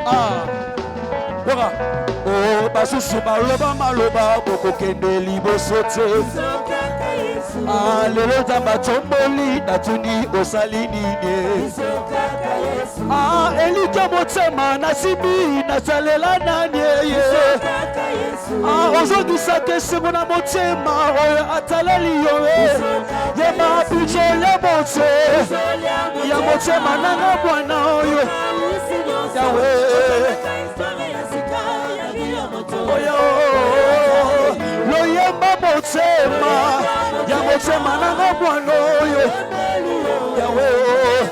Ah, Bora. Oh, basusu baloba maloba boko kende liboso te. Ah, lelo tamba tomboli natuni osali nini. Ah, elika motema nasibi nasalela nani ye. Ah, ozongisa te semo na motema oyo ataleli yo. Yema bijo le mote. Ya motema nanga bwana oyo. Yahweh. Oyo. Loyemba motema. Ya motema nanga bwana oyo. Yahweh.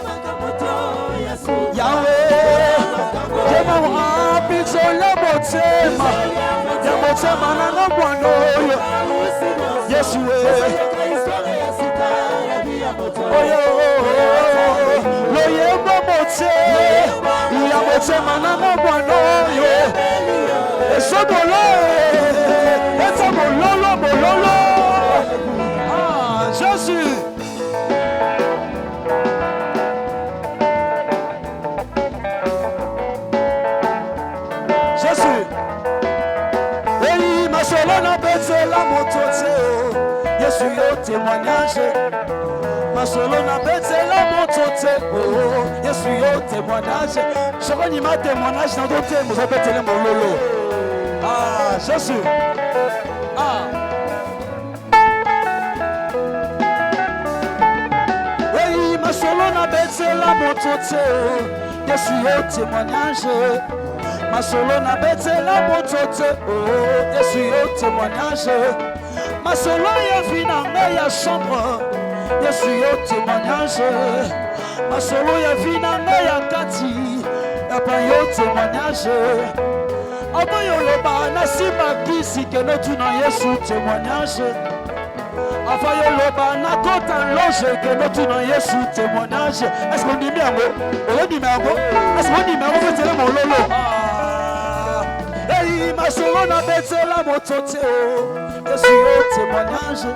Yahweh. Yema bijo le motema. Ya motema nanga bwana oyo. Yeshua. Oyo. Loyemba mote. Ya motema nanga bwana oyo. Esobolo. Esobolo bololo. Ah, Jésus. Jésus. Oui, ma solona bête la moto. Jésus au témoignage. Ma solona bête la moto. Oh, Jésus au témoignage. Je connais ma témoignage dans d'autres mots. J'appelle le mot lolo. Ah, Jésus. Ah. Oui, ma solona bête la moto. Jésus au témoignage. Ma solona bête la moto. Oh, Jésus au témoignage. Ma solo ya vinanga ya chambre. Jésus au témoignage. Ma solo ya vinanga ya kati. Y'a yo témoignage. Aboyo loba na simba kisi que no tu na Yesu témoignage. Aboyo loba na kota loge que no tu na Yesu témoignage. Est-ce qu'on dit bien go? On dit bien go? Est-ce qu'on dit bien go? C'est le mon lolo. Hey, ma solo na bête la motote. Yesu yo témoignage.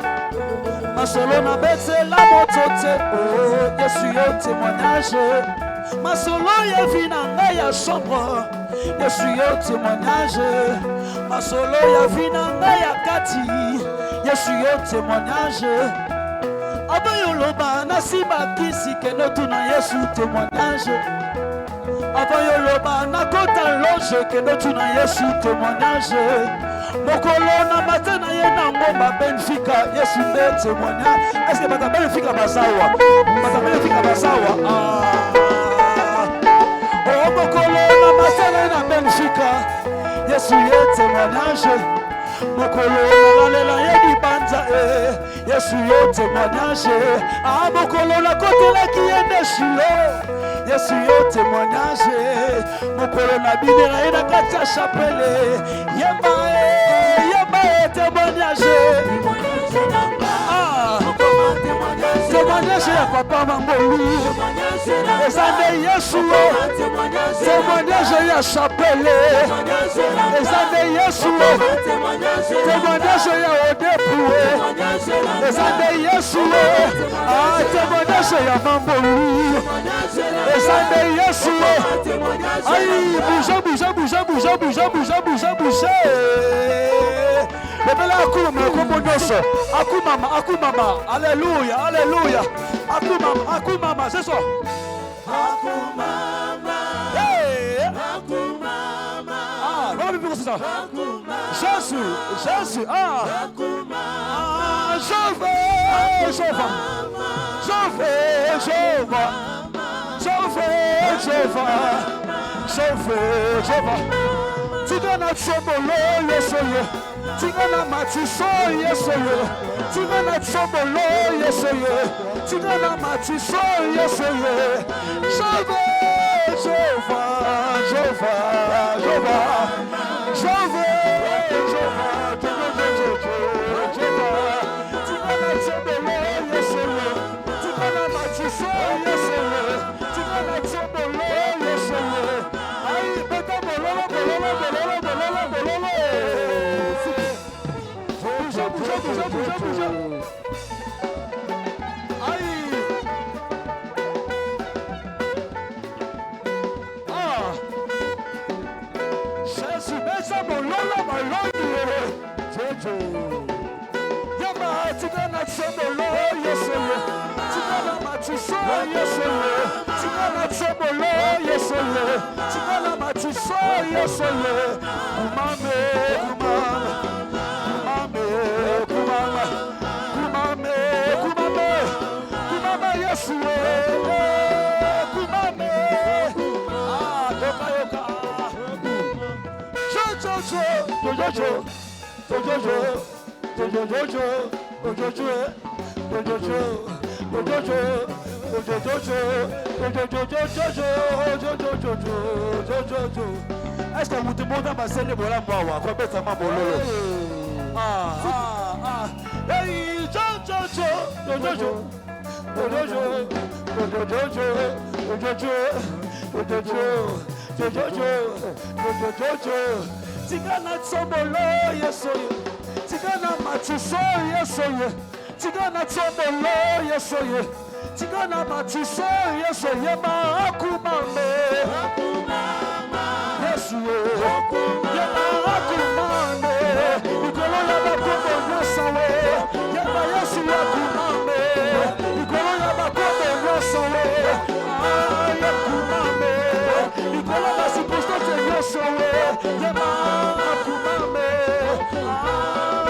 Ma solo na bête la motote. Oh, Yesu yo témoignage. Ma solo ya vinanga ya chambre. Yesu yo témoignage. Ma solo ya vinanga ya kati. Yesu yo témoignage. Aboyo loba na simba kisi que no tu na Yesu témoignage. Aboyo loba na kota loge que no tu na Yesu témoignage. Mokolo na matana ye na ngomba Benfica Yesu nde témoignage. Est-ce que bata Benfica basawa? Bata Benfica basawa. Oh mokolo na matana na Benfica Yesu ye témoignage. Mokolo na lela ye di banza Yesu ye témoignage. Ah mokolo na kotela ki ende shilo Yesu ye témoignage. Mokolo na binera ye na kati ya chapelle yemba témoignage. Ah témoignage ya papa Mambolu. Ezande Yesu. Témoignage ya chapelle. Ezande Yesu. Témoignage ya Odepu. Ezande Yesu. Ah témoignage ya Mambolu. Ezande Yesu. Aïe bouge. Bebela akuma kombonoso. Akumama. Alléluia. Akumama, c'est ça. Akumama. Hey. Akumama. Ah, voilà plus c'est ça. Jésus. Ah. Akumama. Je vais. Tigana chobolo yesoyo. Tigana matiso yesoyo. Tigana chobolo yesoyo. Tigana matiso yesoyo. Yama tigana tsomolo yesole. Tigana matiso yesole. Tigana tsomolo yesole. Tigana matiso yesole. Kumame, kumame, kumame, kumame, kumame, kumame yesole. Kumame. Ah, yoka yoka. Jojo. Est-ce que vous demandez à ma scène pour la moi quoi bête ma bololo hey Tigana tsomolo yesoye Tigana matiso yesoye Tigana tsomolo yesoye Tigana matiso yesoye ma akumame yesuye yema akumame Nikolo yaba kobo nyosawe Yema yesu akumame Nikolo yaba kobo nyosawe Yakumame Nikolo yaba sikostote nyosawe Yema akumame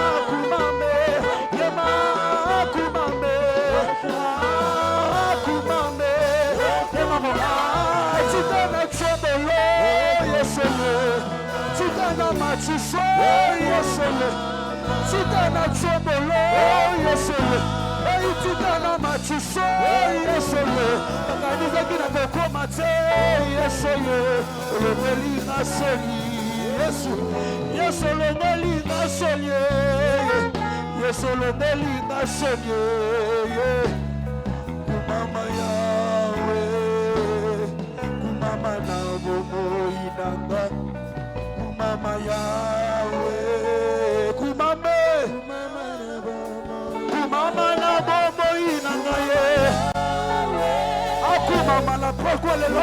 akumame Yema akumame akumame Yema Tigana tsomolo yesole Tigana matiso yesole Tigana tsomolo yesole Tigana matiso yesole Kanisa kina kokoma te yesole Olomeli nasoli Yesu Yesu olomeli nasoli Yesu olomeli nasoli Kumama yawe Kumama na bomo inanga Kumama yawe Kumame Kumama na bomo inanga ye Akumama na pokwa lelo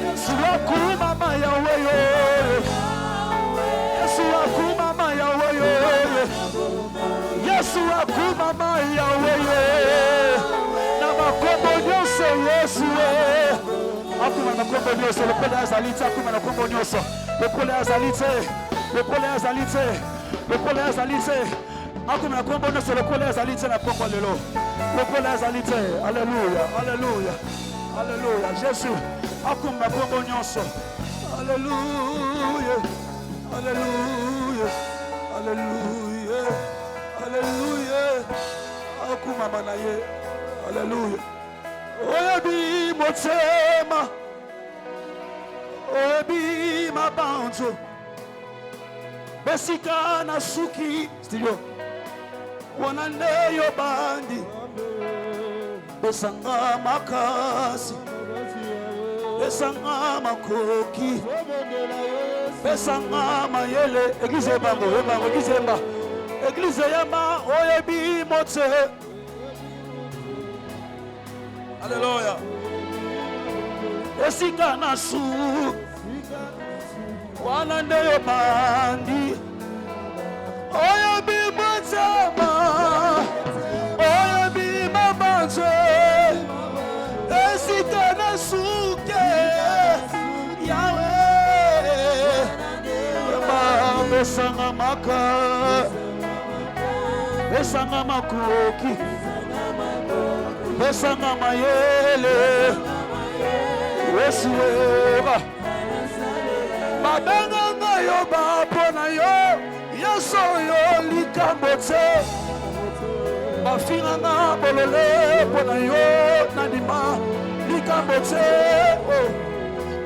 Yesu akumama yawe yo Yesu akumama yawe yo Yesu akumama yawe yo Na makombo nyonso Yesu Akuma na kombo nyonso Lepole azalite Akuma na kombo nyonso Lepole azalite Lepole azalite Lepole azalite Akuma na kombo nyonso Lepole azalite na kombo lelo Lepole azalite Alléluia Alléluia Alléluia Jésus Akuma na kombo nyonso Alléluia Alléluia Alléluia Alléluia Akuma manaye Alléluia Oyebi motema Oyebi mabanzo Besika na suki Studio Wanane yo bandi Besanga makasi Besanga makoki Besanga mayele Eglise bango Eglise mba Eglise yama Oyebi motema Alléluia. Esika na su Wanande yo bandi Oyebi motema Oyebi mabanzo Esika na suke Yahweh Besanga maka Besanga makoki Besanga mayele Wesueba Mabenga nga yo bapona yo Yeso yo likambote Bafinga nga bolole pona yo Nandima likambote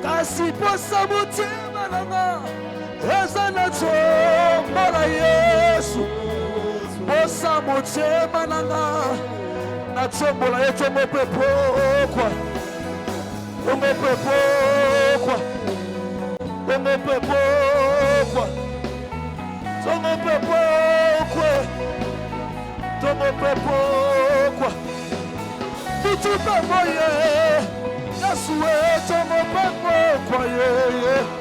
Kasi posa mutima nanga Eza na tombola Yesu Posa mutima nanga Na tombola ye tomo pepokwa Tomo pepokwa Tomo pepokwa Tomo pepokwa Tomo pepokwa Tutu pepoye Yesu we tomo pepokwa ye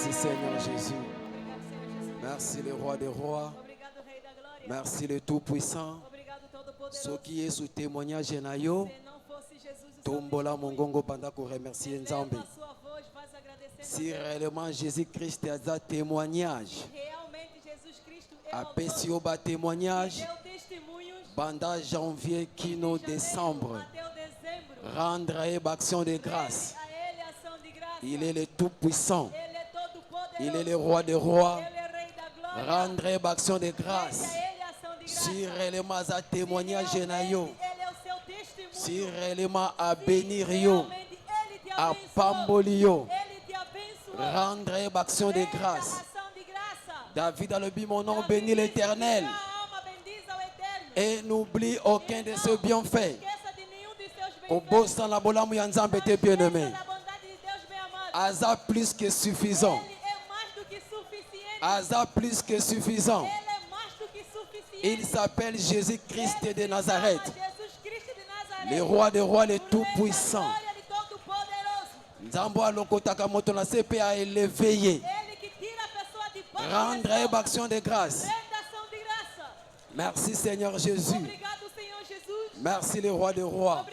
Merci Seigneur Jésus. Merci le roi des rois. Merci le Tout-Puissant. Ce qui est sous témoignage nayo. Tombola mongongo panda ko remercier Nzambe. Si réellement Jésus-Christ est un témoignage. Apesio ba témoignage. Banda janvier kino décembre. Rendre action de grâce. Il est le Tout-Puissant. Il est le roi des rois. Rendre action de grâce. Si réellement à témoignage nayo. Si réellement à bénir yo. À pambolio. Rendre action de grâce. David a le but, mon nom bénit l'Éternel. Et n'oublie aucun de ses bienfaits. Au beau sang la bola mouyanzam était bien aimé. Aza plus que suffisant. Aza plus que suffisant. Il s'appelle Jésus-Christ de Nazareth. Le roi des rois, le tout-puissant. Nzambo alokotaka moto na CP a élevé. Rendre action de grâce. Merci Seigneur Jésus. Merci le roi des rois.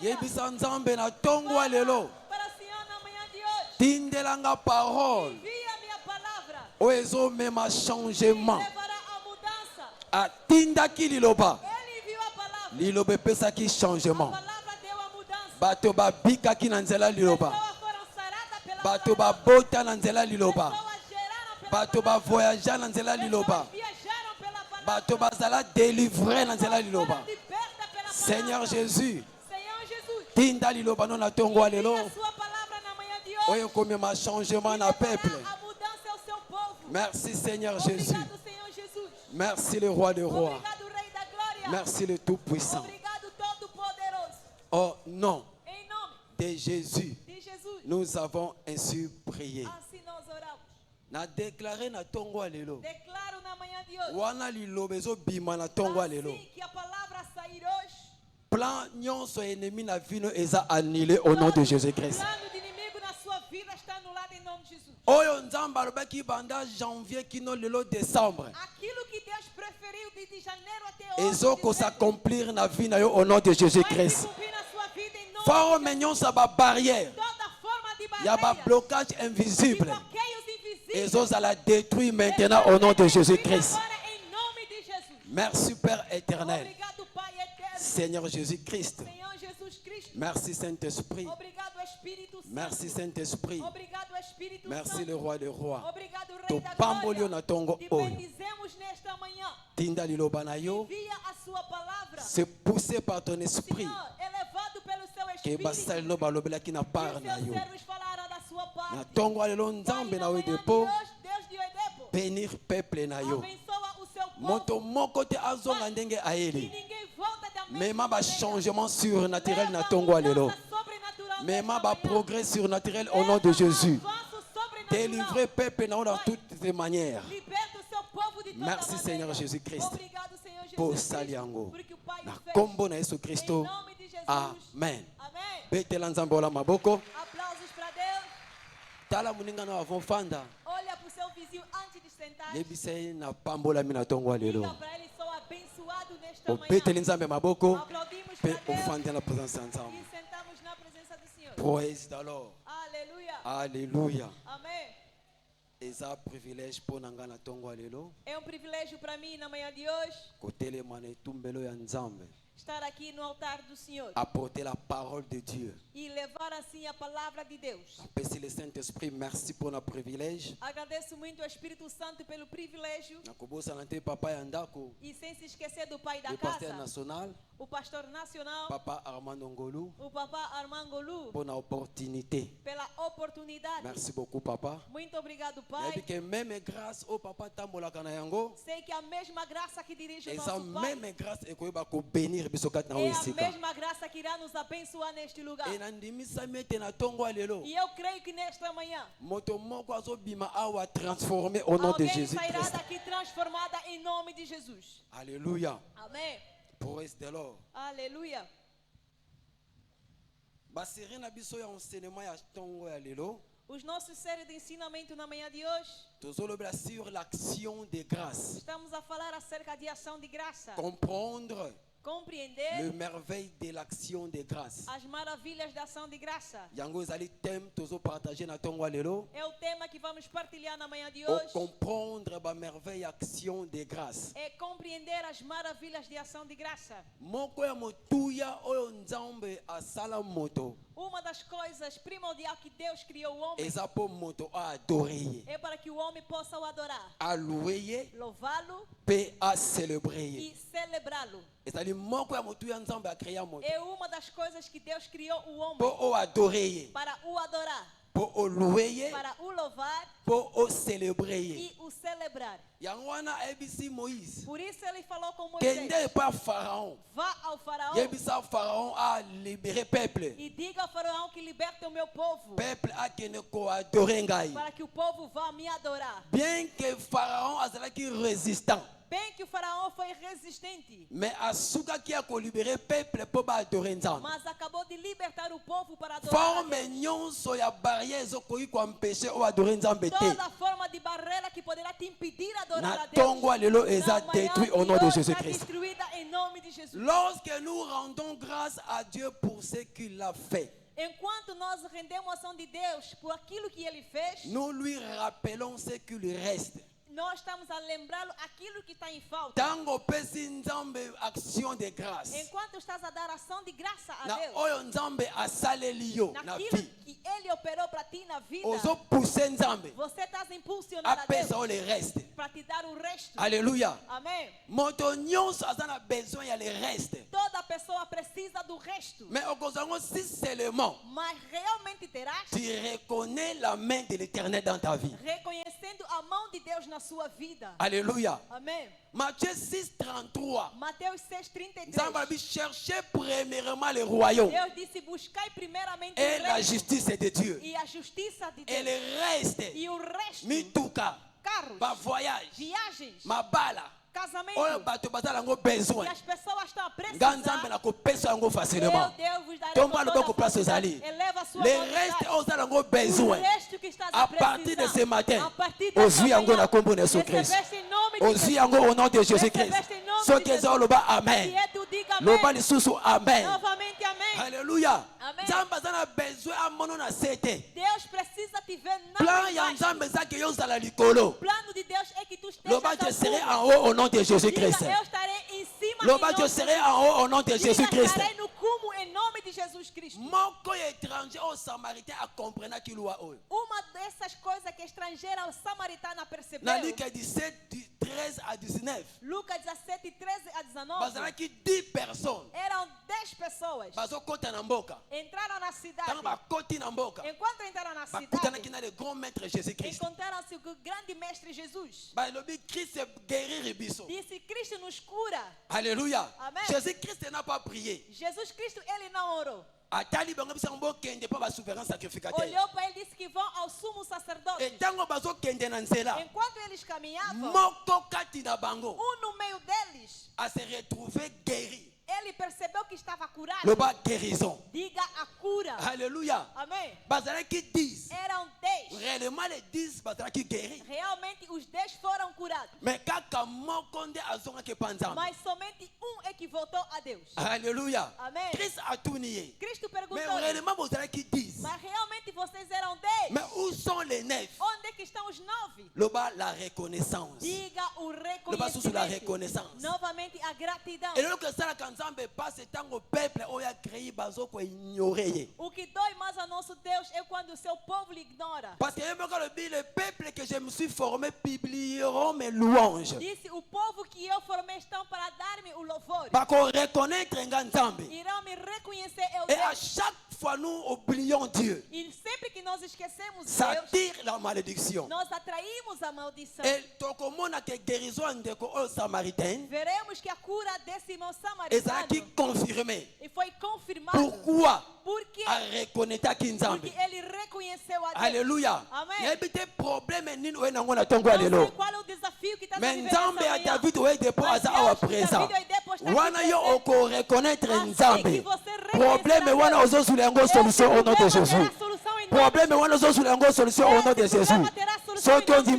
Yebisa Nzambe na tongwa lelo. Tindelanga parole. Oezo mema changement. Atinda ki liloba. Liloba pesa ki changement. Bato ba bika ki nanzela liloba. Bato ba bota nanzela liloba. Bato ba voyager nanzela liloba. Bato ba zala délivrer nanzela liloba. Seigneur Jésus. Tinda liloba non na tongo lelo. Oyo comme ma changement na peuple. Merci Seigneur Jésus. Merci le roi des rois. Merci le tout-puissant. Au nom de Jésus, nous avons ainsi prié. Na déclaré na tongo lelo. Wana lilobezo bima na tongo lelo. Plan nyonso ennemi na vino eza annulé au nom de Jésus-Christ. Oyo Nzamba alobaki banda janvier kino lelo décembre. Aquilo que Deus preferiu de janeiro até hoje. Ezoko s'accomplir na vie na yo au nom de Jésus-Christ. Faro menyon sa ba barrière. Il y a un blocage invisible. Ezos à la détruire maintenant au nom de Jésus-Christ. Merci Père éternel. Seigneur Jésus-Christ. Merci Saint-Esprit. Merci Saint-Esprit. Merci le roi des rois. To pambolio na tongo oyo. Tinda liloba na yo. C'est poussé par ton esprit. Que basal no balobela ki na par na yo. Na tongo alelo Nzambe na we depo. Bénir peuple na yo. Moto moko te azonga ndenge aeli. Même ba changement surnaturel na tongo alelo. Même ba progrès surnaturel au nom de Jésus. Délivrer peuple dans toutes les manières. Merci Seigneur Jésus-Christ. Pour saliango. Na kombo na Yesu Christo. Amen. Betela Nzambe ola maboko. Aplausos para Deus. Tala muninga na avon fanda. Olha para o seu vizinho antes de sentar. Lebisei na pambola mina tongo lelo. Diga para ele, sou abençoado nesta O manhã. beteli Nzambe maboko. Aplaudimos Pe para Deus. ofanda na presença de Nzambe. E sentamos na presença do Senhor. Praise the Lord. Aleluia. Alléluia. Amém. Eza privilège pour nanga na tongo lelo. É privilégio para mim na manhã de hoje Kotele mane tumbelo ya Nzambe. estar aqui no altar do Senhor Apporter la parole de Dieu. e levar assim a palavra de Deus. Apesi le Saint-Esprit, merci pour notre privilège. Agradeço muito ao Espírito Santo pelo privilégio Nakobosa nante papa ya ndako. e sem se esquecer do pai da Le pasteur casa, national, o pastor nacional, papa Armando Ngolu, o papá Armando Lu, pour la opportunité. pela oportunidade. Merci beaucoup papa. Muito obrigado, Et pai. que même grâce au papa tambola kana yango. Sei que a mesma graça que dirige o Eza nosso pai même grâce ekoyeba ko bénir biso kat na é a esika. mesma graça que irá nos abençoar neste lugar. Et nandimisa mete na tongo lelo. E eu creio que nesta manhã Moto moko azobima awa transformé au nom de alguém sairá Jésus-Christ. daqui transformada em nome de Jesus. Alléluia. Amém. Praise the Lord. Aleluia. Basiri na biso ya enseignement ya tongo ya lelo. Os nossos séries de ensinamento na manhã de hoje, tozolobela sur l'action de grâce. estamos a falar acerca de ação de graça. Comprendre Compreender le merveille de l'action de grâce. as maravilhas da ação de graça. Yango ezali thème tozo partager na tongo lelo. É o tema que vamos partilhar na manhã de O hoje. comprendre ba merveille action de grâce. É compreender as maravilhas de ação de graça. Moko ya motuya oyo nzambe asala moto. Uma das coisas primordiais que Deus criou o homem Eza po moto a adorer. é para que o homem possa o adorar, A louer louvá-lo pe a célébrer. e celebrá-lo. Ezali moko ya motuya nzambe a créer moto. É uma das coisas que Deus criou o homem Po o adorer. para o adorar, Po o louer. para o louvar Po o célébrer. e o celebrar. Yango wana ebisi Moïse. Por isso ele falou com Moisés: Kende pa Pharaon. vá ao faraó Yebisa Pharaon a libérer peuple. e diga ao faraó que liberte o meu povo, Peuple a kende ko adorer ngai. para que o povo vá me adorar. Bien que Pharaon azalaki résistant, Bem que o faraó foi resistente, mais asukaki a ko libérer peuple po ba adorer nzambe. mas acabou de libertar o povo para adorar a Forme Deus. nyonso ya barrière ezokoki ko empêcher o adorer nzambe te. Toda forma de barreira que poderá te impedir adorar Na a Deus, tongo lelo eza na manhã détruit au de nom de hoje, Jésus está Christ. destruída em nome de Jesus. Lorsque nous rendons grâce à Dieu pour ce qu'il a fait, Enquanto nós rendemos ação de Deus por aquilo que Ele fez, nous lui rappelons ce qu'il reste. nós estamos a lembrá-lo aquilo que está em falta. Tango pesi nzambe action de grâce. Enquanto estás a dar ação de graça a Na Deus, oyo nzambe asaleli yo na naquilo vie. que Ele operou para ti na vida, Ozo pousser nzambe você estás a impulsionar a apesa Deus o le reste. para te dar o resto. Alléluia. Amém. Moto nyonso aza na besoin ya le reste. Toda pessoa precisa do resto, Mais okozango si seulement mas realmente terás tu reconnais la main de l'Éternel dans ta vie. reconhecendo a mão de Deus na sua vida. Alléluia. Amém. Matthieu 6:33. Mateus 6,33. Nzambe abi chercher premièrement le royaume Deus disse: buscai primeiramente et o la reino justice de Dieu. e a justiça de Et Deus. le reste, E o resto, mituka, carros, ba voyage, viagens, mabala, casamento, oyo bato bazala yango que besoin. as pessoas estão a Nga nzambe precisar, na kopesa yango meu facilement. Deus vos dará Tomba com loboko toda place facilidade. ozali. Eleva a sua Le vontade. reste ozala yango O besoin. resto que estás À a partir de precisar, ce matin, a partir ozwi dessa yango manhã, na kombo na Yesu Christ. recebeste em nome de Ozwi Jesus. yango au nom de Jésus Christ. Recebeste em nome Soki de eza Jesus. oloba Se amen. é tu, diga Loba amém. lisusu amen. Novamente amém. Alléluia. Amen. Nzambe aza na besoin amono na se te. Deus precisa te ver na Plan ya verdade. nzambe eza ke yo ozala likolo. O plano de Deus é que tu Loba estejas je serai ao en cume. haut au nom de Jésus Diga, Christ. eu estarei em cima Loba em je nome serai de en haut au nom de Diga, Jésus Christ. estarei no cume em nome de Jesus Cristo. Moko ya étranger au samaritain a comprendre qu'il loa oyo. Uma dessas coisas que a estrangeira samaritana percebeu. Na Luc 17 du 13 à 19. Lucas 17, 13 a 19. Bazalaki 10 personnes. Eram 10 pessoas. Bazokota na mboka. Entraram na cidade. Tango bakoti na mboka. Enquanto entraram na Bakutanaki cidade, na le grand maître Jésus Christ. encontraram-se com o grande mestre Jesus. Balobi Christ guérir biso. Disse: Cristo nos cura. Alléluia. Amen. Jésus Christ n'a pas prié. Jesus Cristo, ele não orou. Atali bango bisa mbo kende pa ba souverain sacrificateur. Olhou para ele e disse que vão ao sumo sacerdote. Et tango bazo kende na nzela. Enquanto eles caminhavam, Moko kati na bango no meio deles, a se retrouver guéri. ele percebeu que estava curado. Loba guérison. Diga a cura. Alléluia. Amém. Bazalaki 10. Eram 10. Réellement les 10 bazalaki guéri. Realmente os 10 foram curados. Mais kaka moko nde azongaki pa nzambe. Mas somente é que voltou a Deus. Alléluia. Amen. Christ atuni ye. Cristo Mais perguntou: réellement bozalaki 10. mas realmente vocês eram 10? Mais où sont les 9? Onde é que estão os 9? Loba la reconnaissance. Diga o Loba sous la reconhecimento. reconnaissance. Novamente a gratidão. Et donc ça quand nzambe passe tango peuple oya créé bazoko ignorer ye. O que dói mais a nosso Deus é quando o seu povo lhe ignora. Parce que le peuple que je me suis formé publieront mes louanges. Disse: o povo que eu formei estão para dar-me o louvor. Bako reconnaître nga nzambe. Irão me reconhecer eu Et à Deus. chaque fois nous oublions Dieu. E sempre que nós esquecemos Ça Deus, tire la malédiction. nós atraímos a maldição. Et tokomona que guérison ndeko o samaritain Veremos que a cura desse irmão ezalaki samaritano confirmé. e foi confirmado. Pourquoi? Porque A reconnaître ki nzambe. Porque ele reconheceu a Deus. Alléluia. Amen. Yebi te problème nini oye nango na tongo Não sei alelo. qual é o desafio que está Mais vivendo nzambe nessa ya manhã. David oye depo Mas aza Deus awa de présent. David oye depo está aqui Wana yo presente. oko reconnaître Assim nzambe. que você reconhecerá Problème wana Deus, ozozula yango esse solution au nom de problema Jésus. terá solução em nome problème est on sur la solution au nom de Jésus. Ceux qui ont dit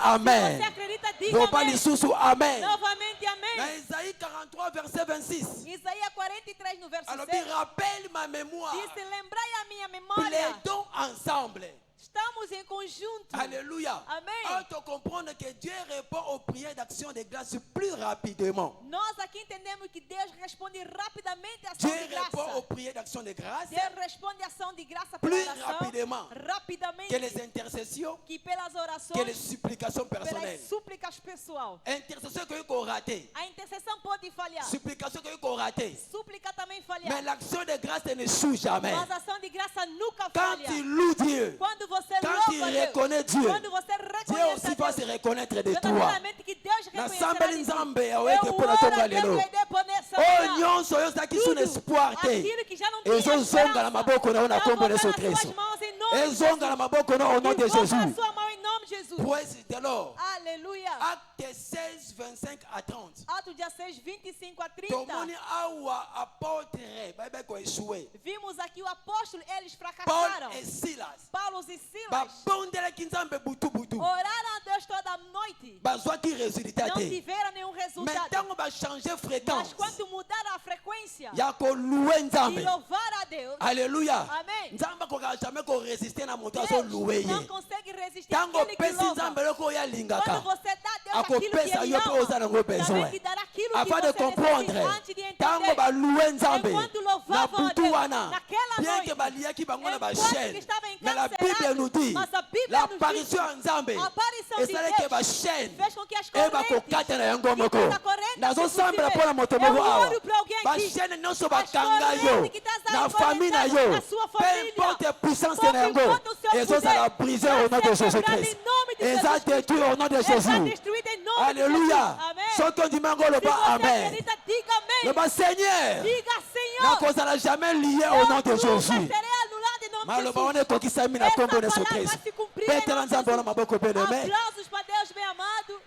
amen. Você acredita, diga Ne pas amém. les sous amen. Novamente, amém. Dans Isaïe 43 verset 26. Isaías 43 no verso Alors 6. il rappelle ma mémoire. Disse, lembrai a minha memória. Plaidons ensemble. Estamos em conjunto. Alléluia. Amen. On comprendre que Dieu répond aux prières d'action de grâce plus rapidement. Nós aqui entendemos que Deus responde rapidamente à ação Dieu de répond aux graça. prières d'action de grâce Deus responde à ação de graça plus pela oração rapidement rapidamente que les intercessions, que pelas que les orações, supplications personnelles. pelas súplicas pessoal. Intercession que vous ratez, A intercessão pode falhar. supplication que vous ratez. Súplica também Mais falhar. l'action de grâce ne échoue jamais. Mas a ação de graça nunca Quand falha. tu loues Dieu, Quando você quand louva tu Deus, reconnais Dieu, quando você Dieu reconhece aussi a va Deus, se reconnaître de toi. verdadeiramente que Deus Na reconhecerá samba de ti. nzambe Eu aweke pona oro tonga a Deus lelo. vai depois nessa Oh manhã. nyonso oyo ozalaki sous espoir te. Aquilo que já não tinha Ezozonga na maboko na yo na Então, kombo de coloca Yesu nas Kristo. suas mãos em nome de Ezonga na maboko na yo au nom de Invoca Jésus. a sua mão em nome de Jesus. Praise the Lord. Aleluia. Acte 16, 25 à 30. Atos 16, 25 a 30. Tomoni awa apôtre babe ko échoué. Vimos aqui o apóstolo, eles Paul fracassaram. et Silas. Paulo e Silas Babondelaki nzambe butu butu. oraram a Deus toda a noite. Bazwaki résultat Não te. tiveram nenhum resultado. Maintenant ba changer Mas fréquence. quando mudaram a frequência Ya ko louer e nzambe. louvar a Deus, Alléluia. Amen. Nzambe ko jamais ko résister na moto azo Deus louer não ye. consegue resistir Tango àquele que pesi louva. nzambe loko ya Quando lingaka. você dá a Deus Ako aquilo que pesa Ele yo pe oza ama, nango besoin. também te dará aquilo que Afin de você comprendre, necessita antes de tango entender. ba louer nzambe Enquanto na louvavam a butu Deus, wana, naquela bien noite, que baliaki bango na ba enquanto chaîne, que estava mais la Bible encarcerado, nous dit, mas a Bíblia l'apparition nos en nzambe, a aparição de esalaki Deus ba chaîne, fez com que as e ba correntes kokata na yango moko. e as correntes Nazosambela se mpona moto eu moko awa. oro para alguém Ba aqui. chaîne nyonso As bakanga yo correntes que estás na famille na conectadas yo. na sua Peu família. importe a puissance Pouco na yango, importa o seu ezozala poder, brisé au nom de vai ser Jésus quebrado Christ. em nome de Eza Jesus détruit au nom de Está Jésus. destruído em nome Alléluia. de Jesus. Amém. Soki ondimi yango Se loba você amen. acredita, diga amém. Loba Seigneur, Diga Senhor. nakozala jamais lié au nom de Eu nunca Jésus. serei anulado em nome de maloba Jesus. wana ekokisami na Essa kombo na Yesu palavra vai Kristo. se cumprir em Betela nome de nzambe wana Jesus. maboko bien-aimé. Aplausos para Deus, bem amado.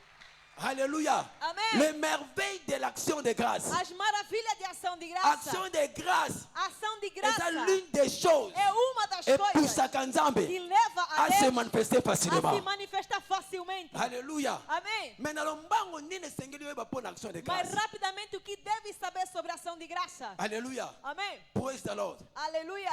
Alléluia. Amen. Les merveilles de l'action de grâce. As maravilhas de ação de graça. Action de grâce. Ação de C'est graça l'une des choses. é uma das Et coisas poussaka nzambe que leva a à se Deus manifester a se facilement. manifestar facilmente. Alléluia. Amém. Mais na lombango nini esengeli oyeba mpo na action de Mas grâce. rapidamente o que deve saber sobre a ação de graça? Alléluia. Amém. Praise the Lord. Aleluia.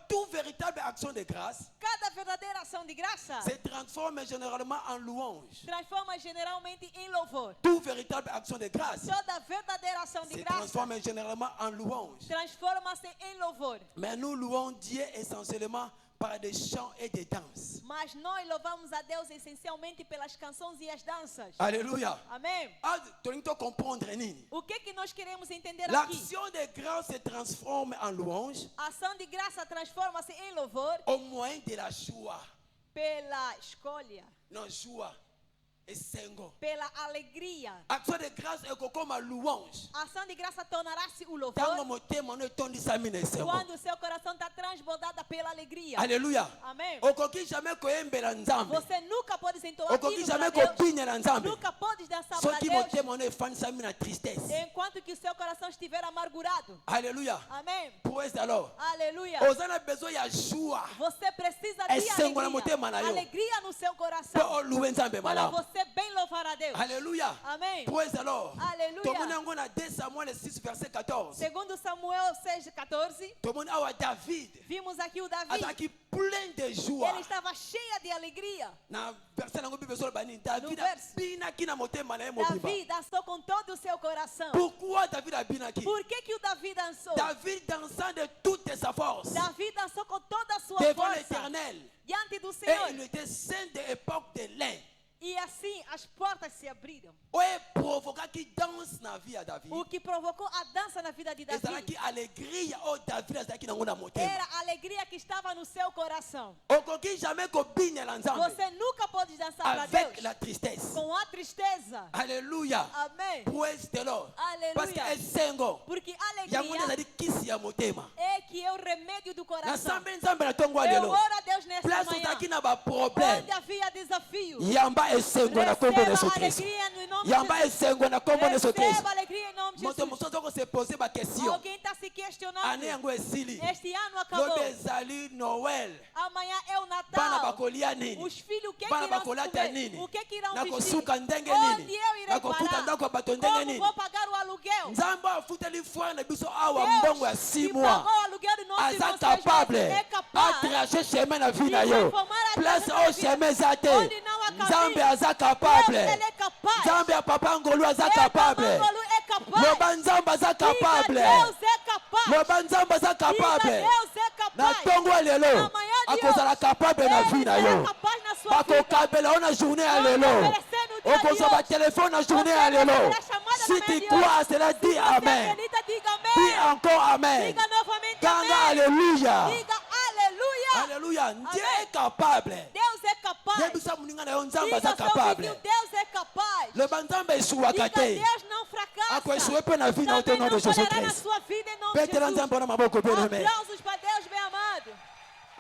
Toute véritable action de grâce Cada verdadeira ação de graça se transforme généralement en louange. transforma generalmente em louvor. Toute véritable action de grâce Toda verdadeira ação de se graça transforme généralement en louange. transforma-se em louvor. Mais nous louons Dieu essentiellement par des chants et des danses. Mas nós louvamos a Deus essencialmente pelas canções e as danças. Alléluia. Amém. Ah, tu dois comprendre nini? O que nós queremos entender aqui? L'action de grâce se transforme en louange A ação de graça transforma-se em louvor au moyen de la joie. pela escolha, Non, joie et sengo. pela alegria. Action de grâce est comme une louange. A ação de graça tornará-se o Tango louvor motema no etondisami na esengo. quando o seu coração está transbordado pela alegria. Alléluia. Amém. Okoki jamais koyembela nzambe. Você nunca pode entoar Okoki hino para jamais Deus. kopinela nzambe. Nunca pode dançar para Soki Deus motema no efanisami na tristesse. enquanto que o seu coração estiver amargurado. Alléluia. Amém. Praise the Lord. Aleluia. Ozana besoin ya joie. Você precisa de Esengo na alegria. motema na yo. Alegria no seu Po coração. oluwe nzambe Para malamu. você bem louvar a Deus. Alléluia. Amém. Praise the Lord. Alléluia. Tomoni yango na 2 Samuel 6 verset 14. Segundo Samuel 6:14, Tomoni awa David vimos aqui o Davi. azalaki plein de joie. Ele estava cheio de alegria. Na verset nango Bible solo bani David verse. abinaki na motema na ye mobimba. Davi dançou com todo o seu coração. Pourquoi David abinaki? Por que o Davi dançou? David dansant de toute sa force Davi dançou com toda a sua devant força l'Éternel. diante do Et Senhor. il était saint de l'époque de l'Ain. E assim as portas se abriram. Oye provokaki danse na vie ya David. O que provocou a dança na vida de Davi ezalaki alegria oyo David azalaki nango na motema. era a alegria que estava no seu coração. Okoki jamais kobinela nzambe Você nunca pode dançar para avec Deus la tristesse. com a tristeza. Alléluia. Amém. Praise the Lord. Alléluia. Parce que esengo Porque yango nde alegria ezali kisi ya motema. é que é o remédio do coração. nasambe nzambe na ntongo ya Eu lelo oro a Deus nessa place manhã. ozalaki na baproblème Onde havia desafio. yamba esengo na kombo na Yesu Receba Kristo. alegria no nome de Yamba Jesus. esengo na kombo na Yesu Kristo. Receba alegria em nome de moto Jesus. mosusu ozoko se pose baquestion. Alguém está se questionando. Année yango esili. Este ano acabou. Lobe ezali Noël. Amanhã é o Bana Natal. bakolia nini? Os filhos, o que Bana irão bakolata comer? nini? O que irão Na vestir? kosuka ndenge Onde nini? eu irei Na kofuta parar? ndako bato ndenge Como nini? vou pagar o aluguel? Nzambe afuteli foire na biso awa mbongo ya Deus 6 que mois. pagou o aluguel de nossos Aza irmãos capable é capaz atracher chemin na vie na de yo. reformar a Place tua o vida. chemin eza te. Onde não há caminho. Nzambe aza Deus, capable. ele é capaz. Nzambe ya papa ngolu aza capable. Mangolu é capaz. Loba nzambe aza capable. Diga, Deus é capaz. Loba nzambe aza Diga, capable. Deus é Na capaz. ntongo ya lelo Amanhã de akozala hoje, capable na vie ele na será yo. capaz na sua vida. Bakokabela o na journée ya lelo. oferecendo o dia de Okozwa hoje. batelefone na journée Você ya lelo. receberá chamada Si na tu manhã de crois à hoje. cela, Se dis você Amen. acredita, diga Dis amém. encore Amen. Diga novamente Ganga amém. Alléluia. Diga aleluia. Alléluia. Dieu Amen. est capable. Deus é capaz. Yebisa muninga na yo nzambe Diga aza ao seu capable. vizinho, Deus é capaz. Loba nzambe esuwaka Diga, te. Deus não fracassa. Akoesuwe mpe na vie na yo te au Também nom de não Jésus falhará na Christ. sua vida em nome de Petela Jesus. nzambe wana maboko bien-aimé. Aplausos para Deus, bem amado.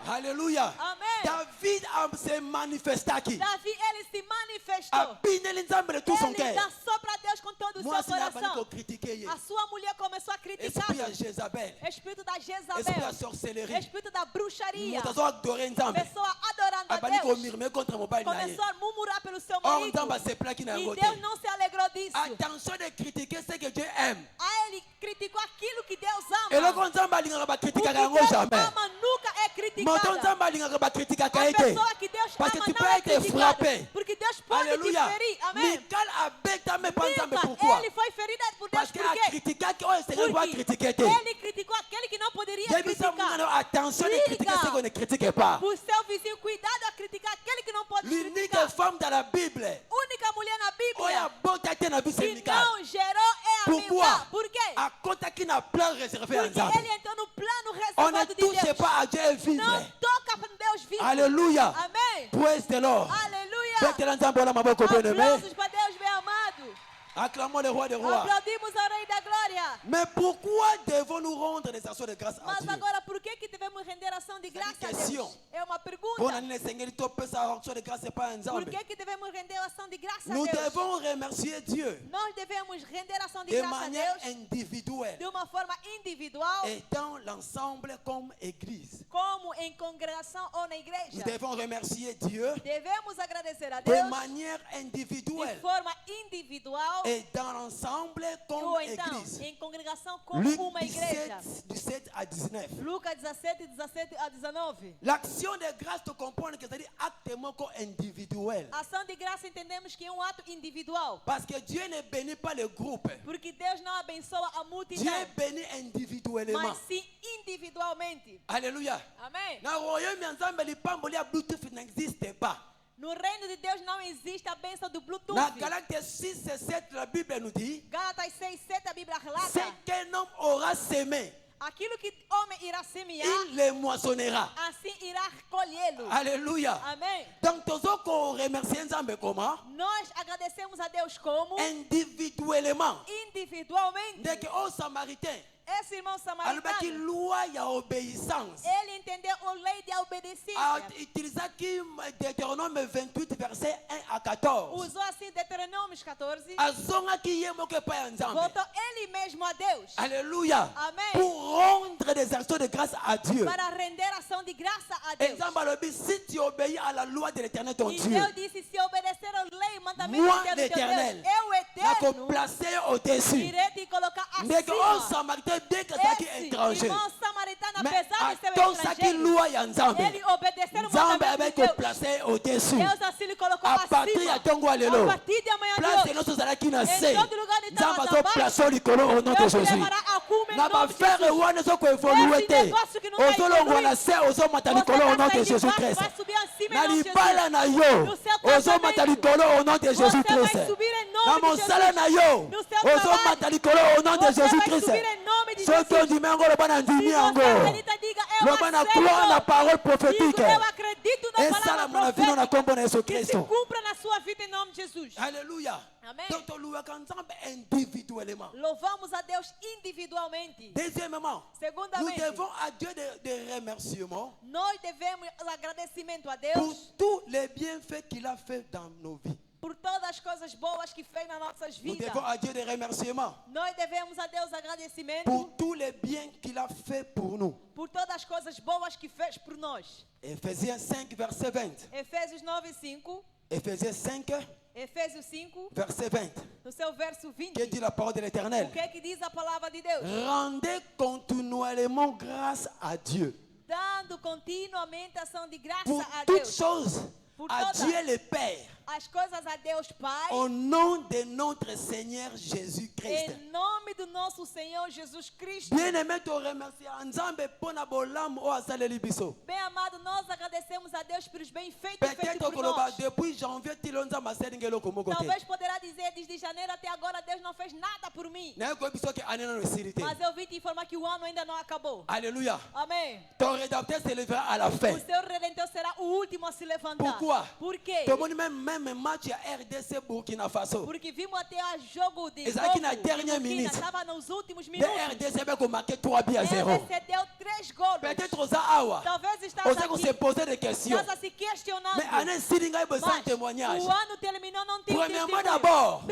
Alléluia. Amen. David se manifestaki. Davi, ele se manifestou. Abineli nzambe de tout son Ele cœur. dançou para Deus com todo o Moi, seu si na bani coração. critiquer ye. A sua mulher começou a criticar. Esprit ya Jézabel. Espírito da Esprit ya Jezabel. sorcellerie. Espírito da bruxaria. Moto azo adorer nzambe. Pessoa adorando a Abani Deus. komurmure contre mobali na ye. Começou a murmurar pelo seu Or marido. nzambe aseplaki na E yango Deus te. não se alegrou disso. Attention de critiquer ce que Dieu aime. Aí ele criticou aquilo que Deus ama. eloko nzambe alingaka O que bakritikaka yango Deus jamais. ama nunca é moto criticada. nzambe alingaka bakritikaka A ye te. pessoa que Deus Parce que ama tu não peux é être criticada. frappé. Porque Deus pode te Alléluia. ferir. Amém. Mikal abetame pa nzambe. Mica, Pourquoi? ele foi ferido por Deus Parce que por quê? acritikaki oyo seigneur doit Porque critiquer te. ele criticou aquele que não poderia yebisa criticar. mungano attention de critiquer Liga. ce qu'on ne critique pas. Por seu vizinho, cuidado a criticar aquele que não pode L'unique criticar. femme dans la Bible Única mulher na oyo Bíblia abota te na biso que Mikal. não gerou é a Pourquoi? Mica. Por quê? akotaki na plan réservé à Porque nzambe. ele entrou no plano On ne reservado de touche Deus. pas à Dieu et vivre. Não toca para Deus vivo. Alléluia. Amém. Praise the Lord. Aleluia. Betela nzambe wana maboko bien-aimé. Aplausos para Deus, bem amado. Acclamons le roi des rois. Aplaudimos ao Rei da Glória. Mais pourquoi devons-nous rendre des actions de grâce à Mas Dieu? agora, por que devemos render ação de graça a question. Deus? É uma pergunta. Mpona nini esengeli topesa action de grâce epai ya Por nzambe? que devemos render ação de graça a Nous Deus? devons remercier Dieu Nós devemos render ação de de graça a manière Deus individuelle de uma forma individual, et dans l'ensemble comme église. como em congregação ou na Nous igreja. devons remercier Dieu Devemos agradecer a de Deus manière de individuelle forma individual et dans l'ensemble comme ou então église. em congregação como Luc uma igreja. 17, 17 à 19. Lucas 17, 17 a 19. L'action de grâce te comprendre que c'est-à-dire acte moko individuel. Ação de graça entendemos que é um ato individual. Parce que Dieu ne bénit pas le groupe. Porque Deus não abençoa a Dieu multidão, bénit individuellement. mas sim individualmente. Alléluia. Amém. Na royaume ya nzambe lipamboli ya Bluetooth n'existe pas. No reino de Deus não existe a bênção do Bluetooth. Na Galates 6 et 7, la Bible nous dit Gálatas 6, 7, a Bíblia ce relata. qu'un homme aura semé, Aquilo que homem irá semear, il le moissonnera. assim irá colhê-lo. Alléluia. Amém. Donc, tozo ko remercier nzambe comment? Nós agradecemos a Deus como Individuellement. individualmente. Dès que au Samaritain, Esse irmão alobaki samaritano, loi ya obéissance. ele entendeu a lei de A obediência. utilisaki Deutéronome 28 verset 1 à 14. Usou assim Deuteronômios 14. Azongaki ye moko epai ya nzambe. Voltou ele mesmo a Deus. Alléluia. Amen. Pour rendre des actions de grâce à Dieu. Para render ação de graça a Et Deus. nzambe alobi, si tu obéis à la loi de l'éternel ton E Dieu, Deus disse: se obedecer a lei e mandamento moi de Deus, l'éternel, eu nako eterno, placer au-dessus. irei te colocar Ndenge o acima. Samaritain bien que zaki Esse étranger. irmão samaritano, Mais apesar de ser atonsaki estrangeiro, loi ya nzambe. ele obedeceu o Nzambe mandamento avec de Deus. placer au-dessus. Deus assim lhe colocou À partir acima. ya ntongo ya lelo. A partir de amanhã de Place hoje, nyonso ozalaki na se. em todo lugar de Nzambe Tabata, azoplace likolo au nom de Deus te Jésus. levará a cume em Na nome de bafere Jesus. wana ezokoevolue Esse te. negócio que não vai Ozolongwa na evoluir. se ozomata Você likolo au nom vai de sair de Jésus baixo, Christ. vai subir acima Na em nome de libala Jesus. na yo No seu ozomata casamento, likolo au nom de você Jésus vai Christ. subir em Na nome de mosala Jesus. na yo No seu ozomata trabalho, likolo au nom de você Jésus vai Christ. subir em nome de Soki Jesus. ondimi yango loba na Se ndimi você yango. acredita, diga: eu Loba na croire na aceito. parole Digo: prophétique. eu acredito na Esalama na palavra vino na profética. kombo na Yesu Que se Kristo. cumpra na sua vida em nome de Jesus. Alléluia. Amen. Donc toluwaka nzambe individuellement. Louvamos a Deus individualmente. Deuxièmement, nous Segundamente, devons à Dieu des remerciements nós devemos agradecimento a pour Deus tous les bienfaits qu'il a fait dans nos vies. por todas as coisas boas que fez nas nossas Nous vidas. devons à Dieu des remerciements Nós devemos a Deus agradecimento pour tous les biens qu'il a fait pour nous. por todas as coisas boas que fez por nós. Ephésiens 5, verset 20. Efésios 9:5. Ephésiens 5, Efésios 5, verset 20. no seu verso 20. Que dit la parole de l'Éternel? O que é que diz a palavra de Deus? Rendez continuellement grâce à Dieu Dando continuamente ação de graça pour a toutes Deus. choses, Pour à todas. Dieu le Père, As coisas a Deus Pai. au nom de notre Seigneur Jésus-Christ. Em nome do nosso Senhor Jesus Cristo. Bien-aimé, te remercie. Nzambe pona bolam o asaleli biso. Bem amado, nós agradecemos a Deus pelos bem-feitos feitos Peut-être por que nós. depuis janvier, tu nzamba asalingelo komo kote. Talvez poderá dizer, desde janeiro até agora, Deus não fez nada por mim. Na ko biso ke anena no sirite. Mas eu vim te informar que o ano ainda não acabou. Alléluia. Amém. Ton rédempteur se lèvera à la fin. O seu Redentor será o último a se levantar. Pourquoi? Por quê? Tout le monde même match à RDC Burkina Faso. Porque vimos até a jogo de Esse aqui Congo, na de dernière Burkina, minute. estava nos últimos De minutos. RDC vai marqué 3-0. Ele deu 3 gols. Peut-être aux awa. Talvez On estás sait qu'on se aqui, posait des questions. estás se questionando. Mais en un signe, il besoin de Mas témoignage. o ano terminou, não tem Premièrement testemunho. d'abord, Zara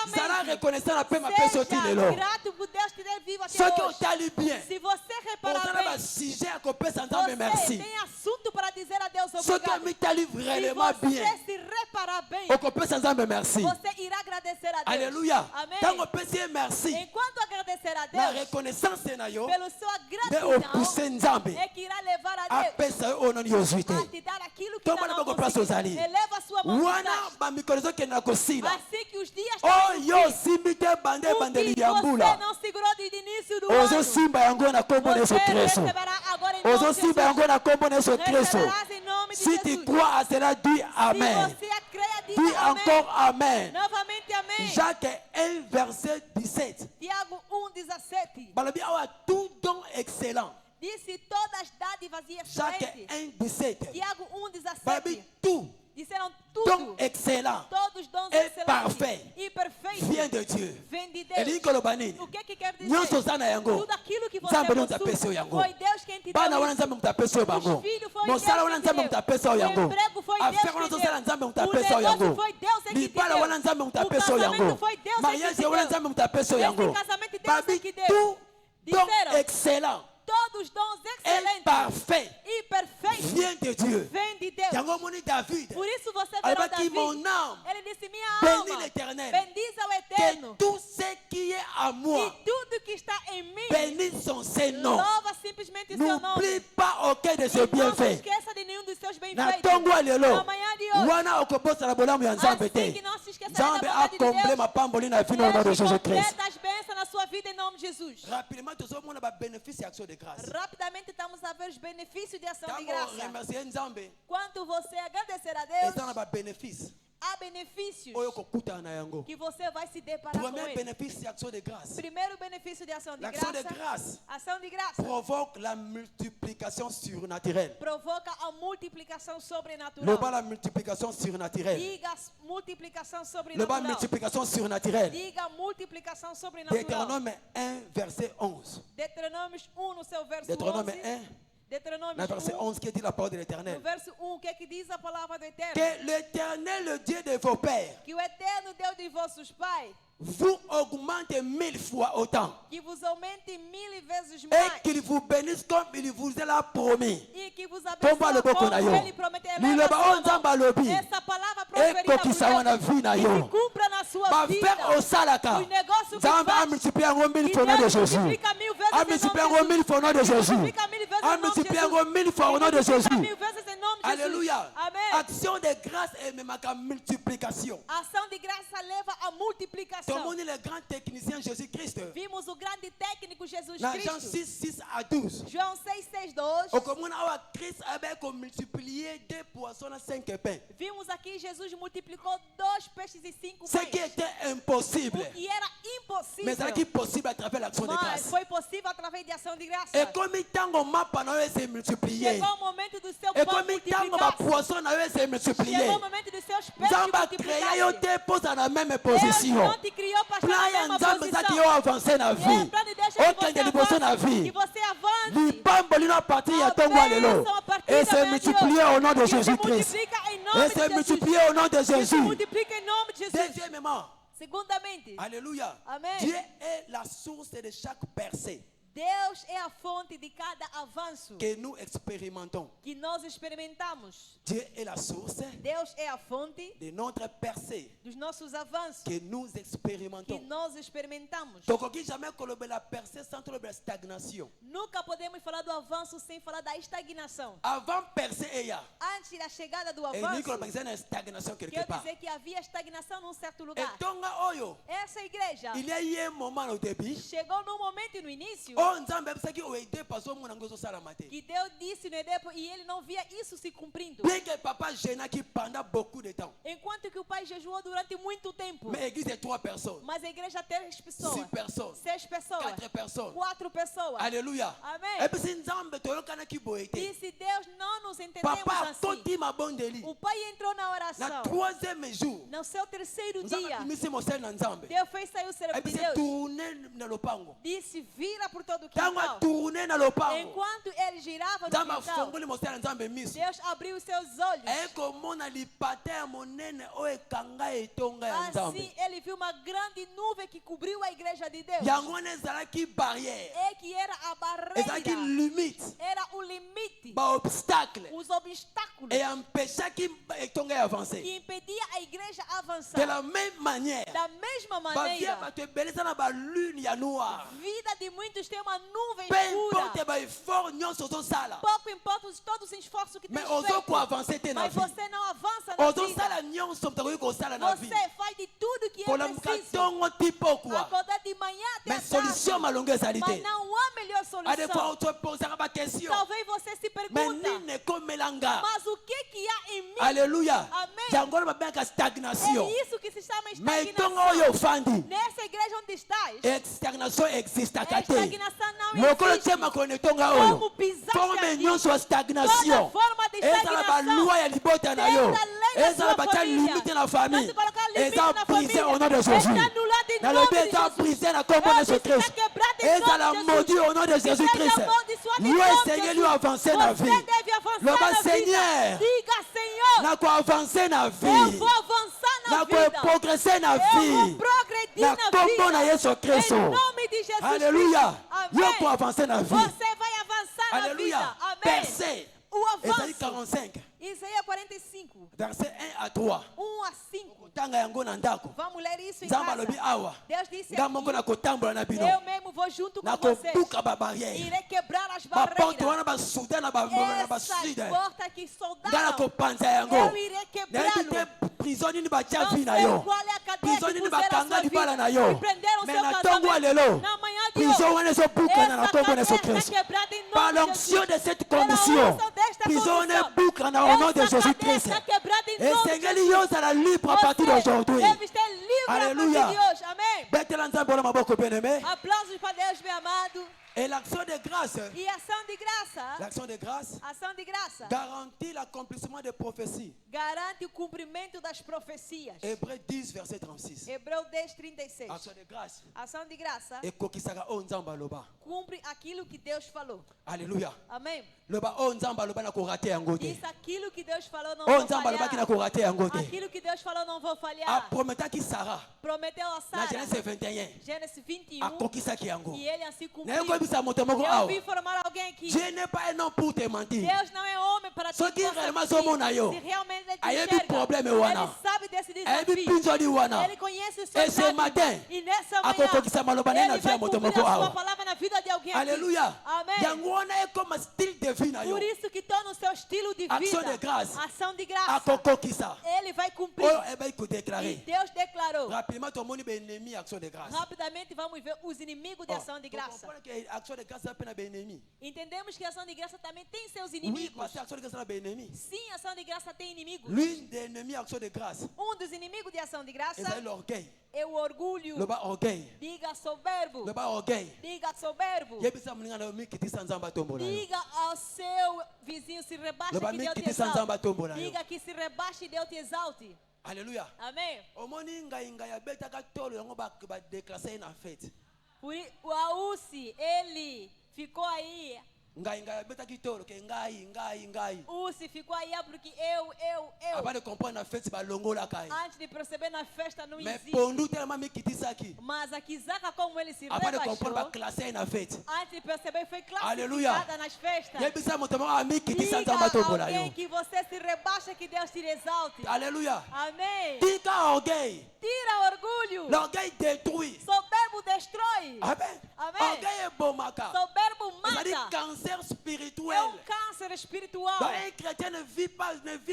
Primeiramente, reconnaissant la paix ma paix sorti seja les lots. grato por Deus te ter vivo até Ceux qui ont hoje. allé bien. Se você On reparar a un bem, sujet à couper sans dire você merci. tem assunto para dizer a Deus Ceux qui ont obrigado. mis ta livre Se réellement bien. você se reparar bem, On coupe sans dire merci. você irá agradecer a Deus. Alléluia. Amém. Quand on peut dire merci, Enquanto agradecer a la Deus, reconnaissance na yo, pelo sua de gratidão, opusser nzambe. é que irá levar a A Deus pesa o non yosuite. a te dar aquilo que Toma ainda na não boca pra conseguiu. Suzali. Eleva a sua mão. Wana ba mikorozo ke na kosila. Assim que os dias Oh estão yo simite bande o bandeli que ya você mbula. não segurou desde o início do Ozo ano, simba yango na kombo na você so treso. receberá agora em nome Ozo de simba Jesus. yango na kombo na so treso. Receberás em nome de Si tu Jesus. crois à cela, dis Amen. Se você creia, Dis diga amém. encore Amen. Novamente amém. Jacques 1, verset 17. Tiago 1:17. Balobi awa tout don excellent. Disse todas as dádivas e Jacques excelentes. 1, 17. Tiago 1:17. Balobi tout Disseram don tudo. excellent Todos os dons et excelentes parfait e perfeitos vient de Dieu. vem de Eli Deus. kolobanini. O que quer dizer? Nyonso zana yango. Tudo aquilo que você Nzambe não possui, tapesa yango. foi Deus quem te deu. Bana wana isso. nzambe mutapesa yo bango. Os filhos foi Mosala Deus wana que te nzambe deu. mutapesa yo O yango. emprego foi Deus Affaire que wana te nzosala deu. nzambe O mutapesa yo negócio yango. foi Deus que te Libala deu. wana nzambe O mutapesa yo casamento yango. foi Deus que Mariage te wana deu. nzambe mutapesa yo Esse yango. casamento Deus Babi que deu. tout don Disseram, excellent todos os dons et excelentes parfait e perfeitos vient de Dieu. vêm de Deus. Yango moni David. Por isso você verá Albaki Davi. mon âme. Ele disse, minha Bénis alma, l'Éternel. bendize ao Que Eterno. tout ce qui est à E moi tudo que está em mim, bénisse son Saint-Nom. louva simplesmente o seu N'oublie nome. pas aucun de E ses não se bienfaits. esqueça de nenhum dos seus Na bem-feitos. tongo ya lelo Amanhã de hoje, wana okobosana bolamu ya nzambe assim te que não se esquecerá da nzambe vontade de akomble Deus, mapamboli na vino au nom de Deus jésus christ completa as bênçãos na sua vida em nome de Jesus. rapidement tozomona babénéfice ya action de grâce Rapidamente estamos a ver os benefícios de ação de ntango graça. remercie nzambe Quando você agradecer a Deus, eza na babénéfice há benefícios oyo kokutana na yango que você vai se deparar com premier eles. bénéfice ya action de grâce Primeiro benefício de ação de l'action de graça, grâce ação de graça provoque la multiplication surnaturelle provoca a multiplicação le sobrenatural. bas la multiplication surnaturelle Diga multiplicação le bas sobrenatural. multiplication surnaturelle Diga multiplicação sobrenatural. Deutéronome 1 verset 11 Deuteronômios 1 no seu verso Deutéronome 11. 1 Deuteronômios na verset 1, 11 qui dit la parole de no l'éternel verso 1, o que é que diz a palavra do Eterno? que l'éternel le Dieu de vos pères Que o Eterno, Deus de vossos pais, vous augmente 1000 fois autant que vos aumente 1000 vezes et mais qu'il vous bénisse comme il vous l'a promis. e que vos Tomba abençoe le boko como na yo. Ele prometeu. Liloba o nzamba alobi. Essa palavra proferida Ekokisa wana vi na e yo. se cumpra na sua Ba vida. faire osalaka. Os negócios que Nzambe faz, a multiplié yango 1000 que fois au nom de Deus Jésus. multiplica 1000 vezes A em multiplié nome de yango 1000 fois au nom de Jésus. Multiplica 1000 vezes A em nome de multiplié Jesus. yango 1000 fois au nom de Jésus. 1000 vezes em nome de Alléluia. Jesus. Amém. Action de grâce et même à multiplication. Ação de graça leva a multiplicação. Tomoni le grand technicien Jésus-Christ. Vimos o grande técnico Jesus Dans Jean Cristo. 6, 6 à 12. João 6:6-12. Okomona awa Christ avait multiplié 2 poissons à 5 pains. Vimos aqui Jesus multiplicou 2 peixes e 5 Ce pães. qui était impossible. O que era impossível. Mais c'est possible à travers l'action de Mas grâce. foi possível através de ação de graça. Et comme tango mapa na yo se multiplier. Chegou o momento do seu Et pão comme tango ba multiplicar. poisson na yo se multiplier. Chegou o momento dos seus peixes Nzamba créé yo multiplicar. te pose na même Deus position. não te criou para estar Plan na ya mesma nzambe za ki posição. yo avancer na E o vie. plano de Deus é que Okende liboso na você avance. vie. Que você avance. Lipamboli na partir ya A tongo alelo. bênção a partir Et da se manhã de multiplier hoje. au nom de E se Jésus-Christ. multiplica em nome Et de se Jesus. multiplier au nom de Que se Jésus. multiplique em nome de Jesus. Deuxièmement, Segundamente, alléluia. Amen. Dieu est la source de chaque percée Deus é a fonte de cada avanço que nous expérimentons. que nós experimentamos. Dieu est la source Deus é a fonte de notre percée dos nossos avanços que nous que expérimentons. nós experimentamos. Donc, on jamais que la percée sans trop de stagnation. Nunca podemos falar do avanço sem falar da estagnação. Avant percée, il y a. Antes da chegada do Et nous, avanço, on pensait une stagnation quelque quer part. dizer que havia estagnação num certo Et lugar. donc, oyo, Essa igreja il y a eu un moment au début. chegou num momento e no início On Nzambe ça qui a aidé parce que mon angoisse ça la maté. que Deus disse no Edepo e ele não via isso se cumprindo. Bien que papa gêna qui pendant beaucoup de temps. Enquanto que o pai jejuou durante muito tempo. Mais l'église de 3 personnes, Mas a igreja 3 pessoas, 6 personnes, 6 pessoas, 4 personnes. 4 pessoas. Alléluia. Amen. Et puis c'est Nzambe to yokana ki E boité. se Deus não nos entendemos Papa assim, toti ma bondeli. o pai entrou na Na oração. 3e jour, No seu terceiro nous dia, avons mis mon sel na Nzambe. Deus fez sair o Et cérebro puis de c'est Deus. tourner na lopango. Disse, vira por todo o Tango quintal. tourner na lopango. Enquanto ele girava no Nzambe quintal, fongoli mon sel na Nzambe miso. Deus abriu os seus olhos. Et comme a lipate ya monene o ekanga etonga ya Assim, Nzambe. ele viu uma grande nuvem que cobriu a igreja de Deus. Yango wana ezalaki barrière. É que era a Ezalaki barreira, limite. era o limite, Ba obstacle. os obstáculos Et empêchaki etonga avancer. que impedia a igreja De avançar. la même manière. Da mesma Bavia maneira, bato ebeleza na balune ya noir. vida de muitos tem uma nuvem Peu importe escura. ba effort nyonso ozosala. Pouco importa todos os esforços que tem Mais ozo ko feito, avancer te na mas vie. você não avança na vida. Ozosala nyonso mutakoki kosala na vie. Você faz de tudo que é Kolamuka preciso. tongo tipo quoi. Acordar de manhã até Mais a solution tarde. malonga ezali Mas te. não há melhor À des fois solução. on te posera ba question. Talvez você se Mais pergunta, nini ekomelanga. mas o que há em mim? Alléluia. Amen. Yango wana babengaka stagnation. É isso que se chama Mais ntongo oyo estagnação. ofandi. Nessa igreja onde estás, Stagnation existaka a te. estagnação não Lokolo existe. tie makolo na etonga oyo. Como pisaste Forme aqui, nyonso ya stagnation. toda forma de Ezala estagnação, balwa ya libota na yo. desde a lei da Ezala sua batia família, limite na famille. não se colocar limite Eza na brisé família, au nom de está Jésus. anulado em Nalobi nome de eza Jesus. brisé na kombo Eu na disse, Jésus-Christ. está quebrado em nome Ezala de Jesus. maudit au nom de Esteja Jésus-Christ. amaldiçoado em Lui nome de Seigneur lui Jesus. avancer na Você vie. deve avançar Loba na Seigneur. vida. Diga, Senhor, Na ko avancer na eu vie. vou avançar na Na ko vida. progresser na Eu vou vie. progredir Na na kombo na vida. Yesu Kristo. Em nome de Jesus Alléluia. Cristo. Yo ko Amém. avancer na vie. Você vai avançar na Alléluia. vida. Amém. Percée. O Ezali avanço. 45. Isaías 45, Verset 1 à 3. 1 a 5. Tanga yango na ndako. Vamos ler isso em Nzambe alobi casa. awa. Deus disse Nga moko na kotambola na bino. eu mesmo vou junto com Na vocês. kobuka ba barrière. Irei quebrar as Ba porte barreiras. wana ba souda na ba sud. Essas portas que Nga na soldaram, kopanza yango. eu irei Nayebi quebrá-lo. te prison nini batia Não vi na sei yo. qual é a cadeia Prison que nini puseram a bakanga sua libala vida. na yo. E prenderam Mais seu na tongo casamento. alelo. Na manhã de Prison hoje, wana ezobuka na essa kombo na Yesu cadeia Kristo. está quebrada em nome Par de l'onction Jesus. de cette Pela condition. unção desta Prison wana condição. ebuka na au nom de Essa Jésus cadeia Christ. está quebrada em Et nome de Seigneur Jesus. yo sera libre à partir d'aujourd'hui. Deve estar livre Alléluia. a partir de hoje. Amém. Betela nzambe wana maboko bien-aimé. Aplausos para Deus, meu amado. Et l'action de grâce. E ação de graça, L'action de grâce ação de graça, garantit l'accomplissement des prophéties. garante o cumprimento das profecias. Hébreux 10, verset 36. Hebreu 10, 36. Action de grâce. Ação de graça ekokisaka oyo nzambe aloba. cumpre aquilo que Deus falou. Alléluia. Amém. Loba oyo nzambe aloba na korate yango te. Diz aquilo que Deus falou, não Oyo vou nzambe alobaki na falhar. korate yango te. Aquilo que Deus falou, não vou falhar. Aprometaki Sarah Prometeu a na Sara, Genèse 21. Gênesis 21, Akokisaki yango. e ele assim Naye cumpriu. koyebisa moto moko Eu awa. vim formar alguém aqui. Dieu n'est pas un homme pour te mentir. Deus não é homem para te Soki mentir. réellement azomona yo, Se realmente ele te ayebi enxerga, problème wana. ele sabe desse ayebi desafio. mpinzoli wana. Ele conhece o seu Et ce desafio. matin, E nessa manhã, akokokisa maloba naye na ele vie ya vai moto cumprir moko a sua awa. palavra na vida de alguém aqui. Alléluia. Amém. Yango wana ekoma style de vie na yo. Por isso que torna o seu estilo de vida. Action de grâce. Ação de graça. Akokokisa. Ele vai cumprir. Oyo ebai E kodéclarer. Deus declarou. Rapidement, tout le monde est ennemi action de grâce. Rapidamente vamos ver os inimigos de ação de graça. Comprendre que action de grâce est un ennemi. Entendemos que a ação de graça também tem seus Oui, inimigos. parce que action de grâce est un ennemi. Sim, a ação de graça tem inimigos. L'une des ennemis action de grâce, Dos inimigos de ação de graça c'est l'orgueil. é o orgulho. Le bas orgueil. Diga soberbo. Le bas orgueil. Diga soberbo. Yebisa mninga na mi kiti sanzamba tombola. Diga ao seu vizinho se rebaixe Le bas que mi Deus te kiti sanzamba exalte. tombola. Diga que se rebaixe e Deus te exalte. Alléluia. Amém. Omoni ngai ngai abetaka tolo yango ba déclasser na fête. Por o Ausi, ele ficou aí Se ficou aí porque eu. Avant de comprendre la fête, Antes de perceber na festa não mais existe. Pondu tellement me quitter ça qui. Mas a Kizaka como ele se Avant de comprendre la rebaixou. classe na fête. Antes de perceber foi Alléluia. classificada nas festas. Yebisa motomo ami quitter ça Diga nzamba a tombola alguém yo. que você se rebaixa que Deus te exalte. Alléluia. Amém. Tika orgueil. Tira orgulho. L'orgueil détruit. Soberbo destrói. Amen. Amém. Orgueil est bon maka. Soberbo C'est-à-dire mata. cancer É spirituel. câncer espiritual. Donc un chrétien ne vit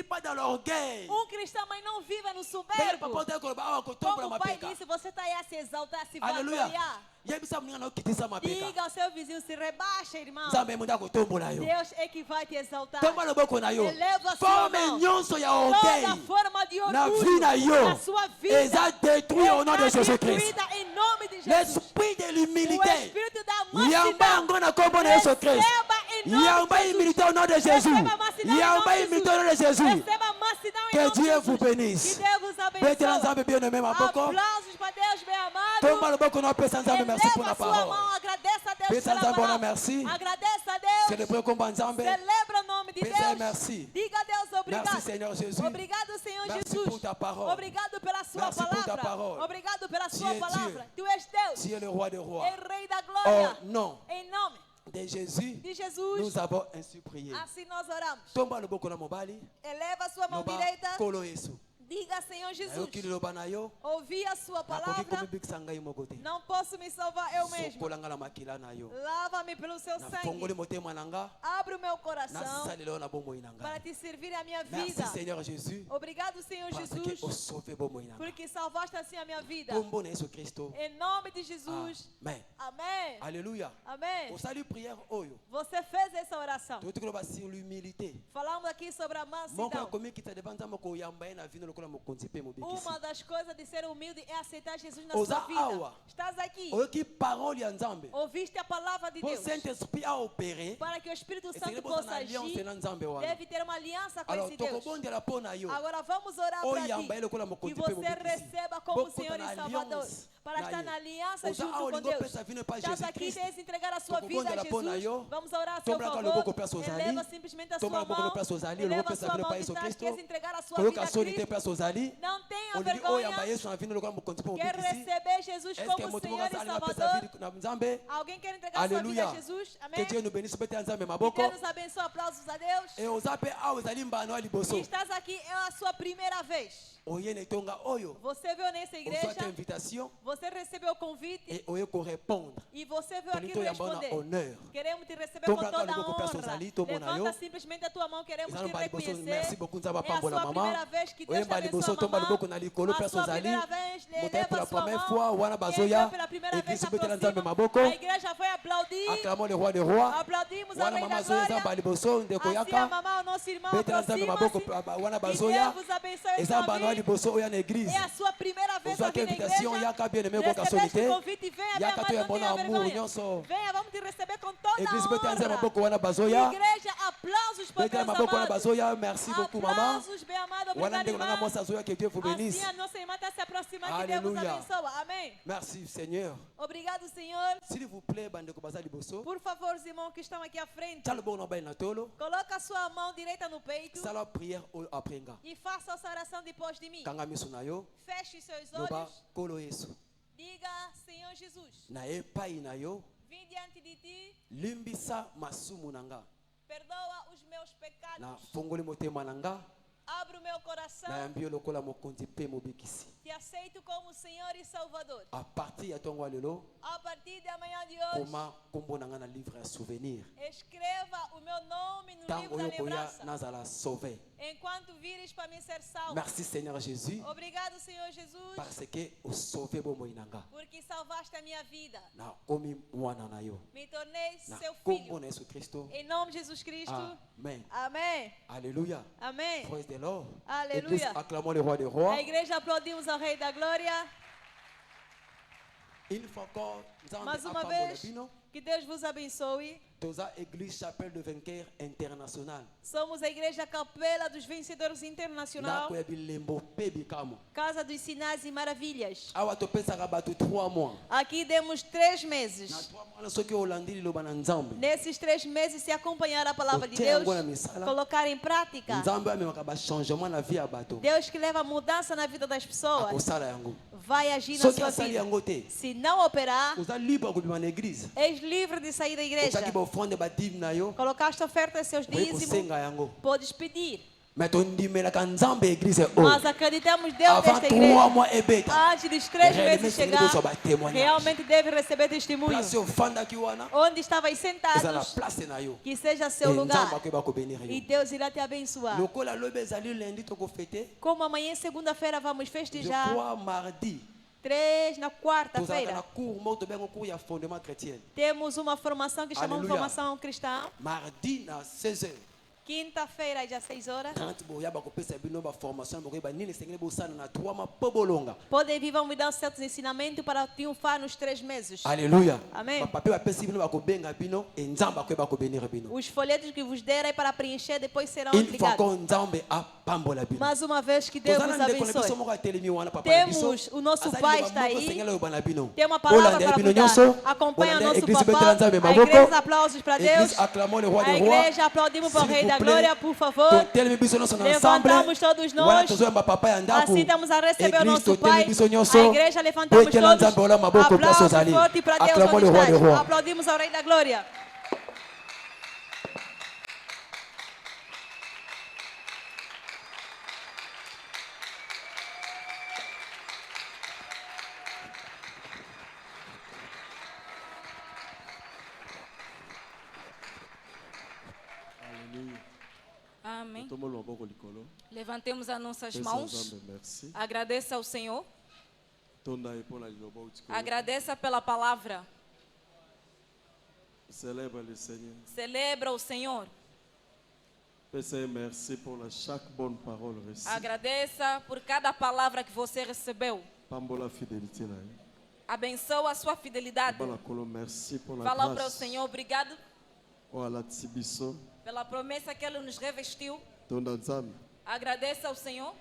pas dans l'orgueil. Cristão, mas não viva no Bele soberbo. papa te ko ba ko Como tombola o pai mapeka. disse, você está aí a se exaltar, a se Alléluia. vangloriar. Yebisa mninga no quitter ça mapeka. Diga ao seu vizinho, se rebaixa, irmão. Nzambe munda ko tombola yo. Deus é que vai te exaltar. Tomba loboko na yo. Eleva a sua Forme mão. nyonso ya Toda orgueil. forma de Na orgulho vie na yo. na sua vida Eza détruit au nom de está Jésus-Christ. destruída em nome de Jesus. L'esprit de O l'humilité. espírito da Yamba mansidão ngo na kombo na Yesu Christ. receba em nome Yamba de Jesus. humilité au nom de Jésus. Receba mansidão em Yamba nome de humilité au nom de Jesus. Jésus. Receba mansidão em Que nome de Dieu Jesus. vous bénisse. Que Deus vos Bete na abençoe. nzambe bien aimé maboko. Aplausos para Deus, bem amado. Tomba loboko na pesa nzambe merci pour Eleva la a sua parole. mão, agradeça a Deus Pesa pela nzambe ona palavra. merci. Agradeça a Deus. Célébrez combat nzambe. Celebra o nome de Pesa Deus. merci. Diga a Deus obrigado. Merci Seigneur Jésus. Obrigado, Senhor Merci Jesus. pour ta parole. Obrigado pela sua Merci pour ta palavra. parole. Obrigado pela Tu sua es palavra. Dieu. Tu és Deus. Tu es le roi des rois. É Rei da glória. Oh non. Em nome De Jésus, de Jesus. nous avons ainsi prié. Assim nós oramos. Tomba loboko na mobali. Eleva a sua mão Loba direita. kolo Yesu. Diga, Senhor Jesus. Ayokili loba na yo. Ouvi a sua Nakoki palavra. komibikisa ngai moko te. Não posso me salvar eu mesmo. Sokola nga na makila na yo. Lava-me pelo seu Nafongoli sangue. motema na nga. Abre o meu coração Nasalela yo na bomoi na para ngai. te servir a minha Merci vida. Seigneur Jésus. Obrigado, Senhor Parce que Jesus, osauve bomoi na ngai. porque salvaste assim a minha vida. Kombo na Yesu Kristo. Em nome de Jesus. Amen. Amém. Alléluia. Amém. Osali prière oyo. Você fez essa oração. Toyoti koloba sur l'humilité. Falamos aqui sobre a Moko mansidão. akomi kita devant nzambe koyamba ye na vino lokola mokonzi mpe mobikisi. Uma das coisas de ser humilde é aceitar Jesus na Oza sua vida. awa. Estás aqui. Oyoki parole ya nzambe. Ouviste a palavra de Po Deus. Saint-Esprit a opéré. Para que o Espírito Esengeli Santo bozala possa na alliance agir, na nzambe wana. deve ter uma aliança com Alors esse Deus. tokobondela mpo na yo. Agora vamos orar para Oyamba ye lokola ti. mokonzi Que mpe você mobikisi. receba como Bokota Senhor na e Salvador. alliance Para na estar ye. na aliança Oza junto awa com olingo Deus. opesa vino pa Estás Jesus aqui Christ. desde entregar a sua vida a Tokobondela mpo na Jesus. yo. Vamos orar a seu Tomba favor. loboko pe asozali. Eleva simplesmente a Tomba sua loboko mão. pe asozali. Eleva Loboko a sua pesa vino mão pa que Yesu estás Kristo. queres entregar a sua Koyoka vida a soni te Cristo. pe asozali. Não tenha Olingi oyamba vergonha. Yesu na vino lokola mokonzi mpe Quer mobikisi. receber Jesus Est-ce que como moto moko Senhor e azali apesa Salvador? vino na nzambe? Alguém quer entregar sua vida Alléluia. a Jesus? Que Amém? Dieu nous bénisse bete ya nzambe Que maboko. Deus nos abençoe. Aplausos a Deus. Et oza pe awa ezali mbano ya liboso. E estás aqui é a sua primeira vez. Oye na etonga oyo. Você veio nessa Ozwa te igreja, invitation. você recebeu o convite Et oye korépondre. e você veio aqui Tolito yamba na responder. honneur. Queremos te receber Tom com Branca toda a loboko pe honra. asozali, tomona Levanta yo. simplesmente a tua mão, queremos Ezala te mbali boso, reconhecer. merci beaucoup nzamba É a pambola sua mama. primeira vez que Oye Deus te mbali abençoe, boso tomba mamãe. loboko na likolo pe A sua asozali. primeira vez, Motai leva pour la a sua première mão. fois wana Quem bazoya. entrou pela primeira vez, Église betela nzambe aproxima. maboko. A igreja foi aplaudir. Acclamons le roi des rois. Aplaudimos a Wana Rei da mama zoya nzamba Glória. liboso ndeko Assim a yaka. mamãe, o nosso irmão, Betela nzambe maboko aproxima-se. wana Que bazoya. Deus vos abençoe Eza sua mbano ya vida. liboso oyo na église. É a sua primeira vez Ozwa aqui te na invitation igreja. yaka bien aimé koka Recebeste solite. o convite, venha, minha Yaka to mãe, ya não mbona tenha amour vergonha. nyonso. Venha, vamos te receber com toda a Église betela nzambe honra. maboko wana bazoya. Igreja, aplausos para Betela Deus maboko wana amado. bazoya. Merci beaucoup maman. Aplausos, bem amado, Wana obrigado, ndeko nanga irmã. mwasi azoya que Dieu vous bénisse. Assim a nossa irmã está se aproximando, que Deus vos Alléluia. abençoe. Amém. Merci Seigneur. Obrigado, Senhor. S'il vous plaît, bandeko baza liboso. Por favor, os irmãos que estão aqui à frente, Tala bon na bali na tolo. coloca a sua mão direita no peito Sala prière oyo après nga. e faça essa oração depois de mim. Kanga miso na yo. Feche os seus Loba olhos. kolo Yesu. Diga, Senhor Jesus, Na epai na yo. vim diante de ti, Limbisa masumu na nga. perdoa os meus Na pecados, fongoli motema na nga. abre o meu coração, Na yambi yo lokola mokonzi mpe mobikisi. te aceito como Senhor e Salvador. A partir ya tongo lelo. A partir de amanhã de hoje, Koma kombo na nga na livre ya souvenir. escreva o meu nome no Tango livro da oyo koya lembrança, nazala sauvé. enquanto vires para me ser salvo. Merci Seigneur Jésus. Obrigado, Senhor Jesus, Parce que o sauvé bomoi na nga. porque salvaste a minha vida. Na komi mwana na yo. Me tornei Na seu kombo filho. na Yesu Kristo. Em nome de Jesus Cristo. Amen. Amém. Alléluia. Amém. Praise the Lord. Alléluia. Église, acclamons le roi des rois. A igreja aplaudimos ao Rei da Glória. Une fois encore, Nzambe Mais uma apambola vez, bino. que Deus vos abençoe. Toza Église Chapelle de Vainqueurs International. Somos a Igreja Capela dos Vencedores Internacional. Ndako ya bilembo pe bikamo. Casa dos Sinais e Maravilhas. Awa topesaka bato 3 mois. Aqui demos 3 meses. Na 3 mois na soki olandi liloba na Nzambe. Nesses 3 meses, se acompanhar a palavra de Ote Deus, yango na misala. colocar em prática. Nzambe amemaka ba changement na vie ya bato. Deus que leva mudança na vida das pessoas, Akosala yango. vai agir na Soki sua asali vida. yango te. Se não operar, Oza libre kobima na église. és livre de sair da igreja. Ozaki ba offrande ba dîme na yo. Colocaste oferta seus Oye dízimos, kosenga yango. podes pedir. Mais tondimelaka Nzambe église o. Mas acreditamos Deus Avant desta 3 igreja. mois ebeta. Antes dos 3 meses chegar, témoignage. realmente deve receber testemunho. Place ofandaki wana. Onde estavais Ezala sentados, place na yo. que seja seu Et lugar. Nzambe akoyeba kobenir E yo. Deus irá te abençoar. Lokola lobe ezali lundi tokofete. Como amanhã, segunda-feira, vamos Je festejar. crois mardi. 3 na Tozalaka na quarta-feira. cours moko tobenga cours ya fondement chrétien. Temos uma formação que chamamos Aleluia. formação cristã. Mardi na 16h. Quinta-feira, às 6 horas. 30 boya bakopesa bino ba formation bokoyeba nini esengeli bosala na 3 mois po bolonga. Podem vir, vamos dar certos ensinamentos para triunfar nos 3 meses. Alléluia. Amém. Bapape bapesi bino bakobenga bino e Nzambe akoyeba kobenir bino. Os folhetos que vos derem para preencher depois serão Une fois entregados. que Nzambe apambola bino. Mais uma vez, que Deus Tozala nos ndeko na biso abençoe. moko atelemi wana papa na biso. Temos o nosso Azali pai loba está moko aí. esengeli oyoba na bino. Tem uma palavra Bolanda para bino mudar. nyonso. Acompanha Bolanda nosso église betela papá. Nzambe A maboko. igreja, aplausos para Deus. Église acclamons le roi A des rois. igreja, aplaudimos para o S'il Rei vous da plaît. Glória, por favor. Totelemi biso nyonso na ensemble. Levantamos todos Wana nós. tozoyamba papa ya ndako. Assim estamos a receber o Église nosso totelemi Pai. biso nyonso. A igreja, levantamos Poekela todos. Nzambe ola maboko place Aplausos ozali. forte para Deus Acclamons onde le roi des estás. rois. Aplaudimos ao Rei da Glória. Amém. Tomou um pouco de colo. Levantemos as nossas Peça mãos. Nzambe, merci. Agradeça ao Senhor. Tonda e pona de lobo de colo. Agradeça pela palavra. Célèbre le Seigneur. Celebra o Senhor. Peça merci pour chaque bonne parole reçue. Agradeça por cada palavra que você recebeu. Pambola fidélité là. Abençoa a sua fidelidade. Bala colo merci pour la Fala para o grâce. Senhor, obrigado O ala tsibiso. pela promessa que Ele nos revestiu. Tonda Nzambe. Agradeça ao Senhor.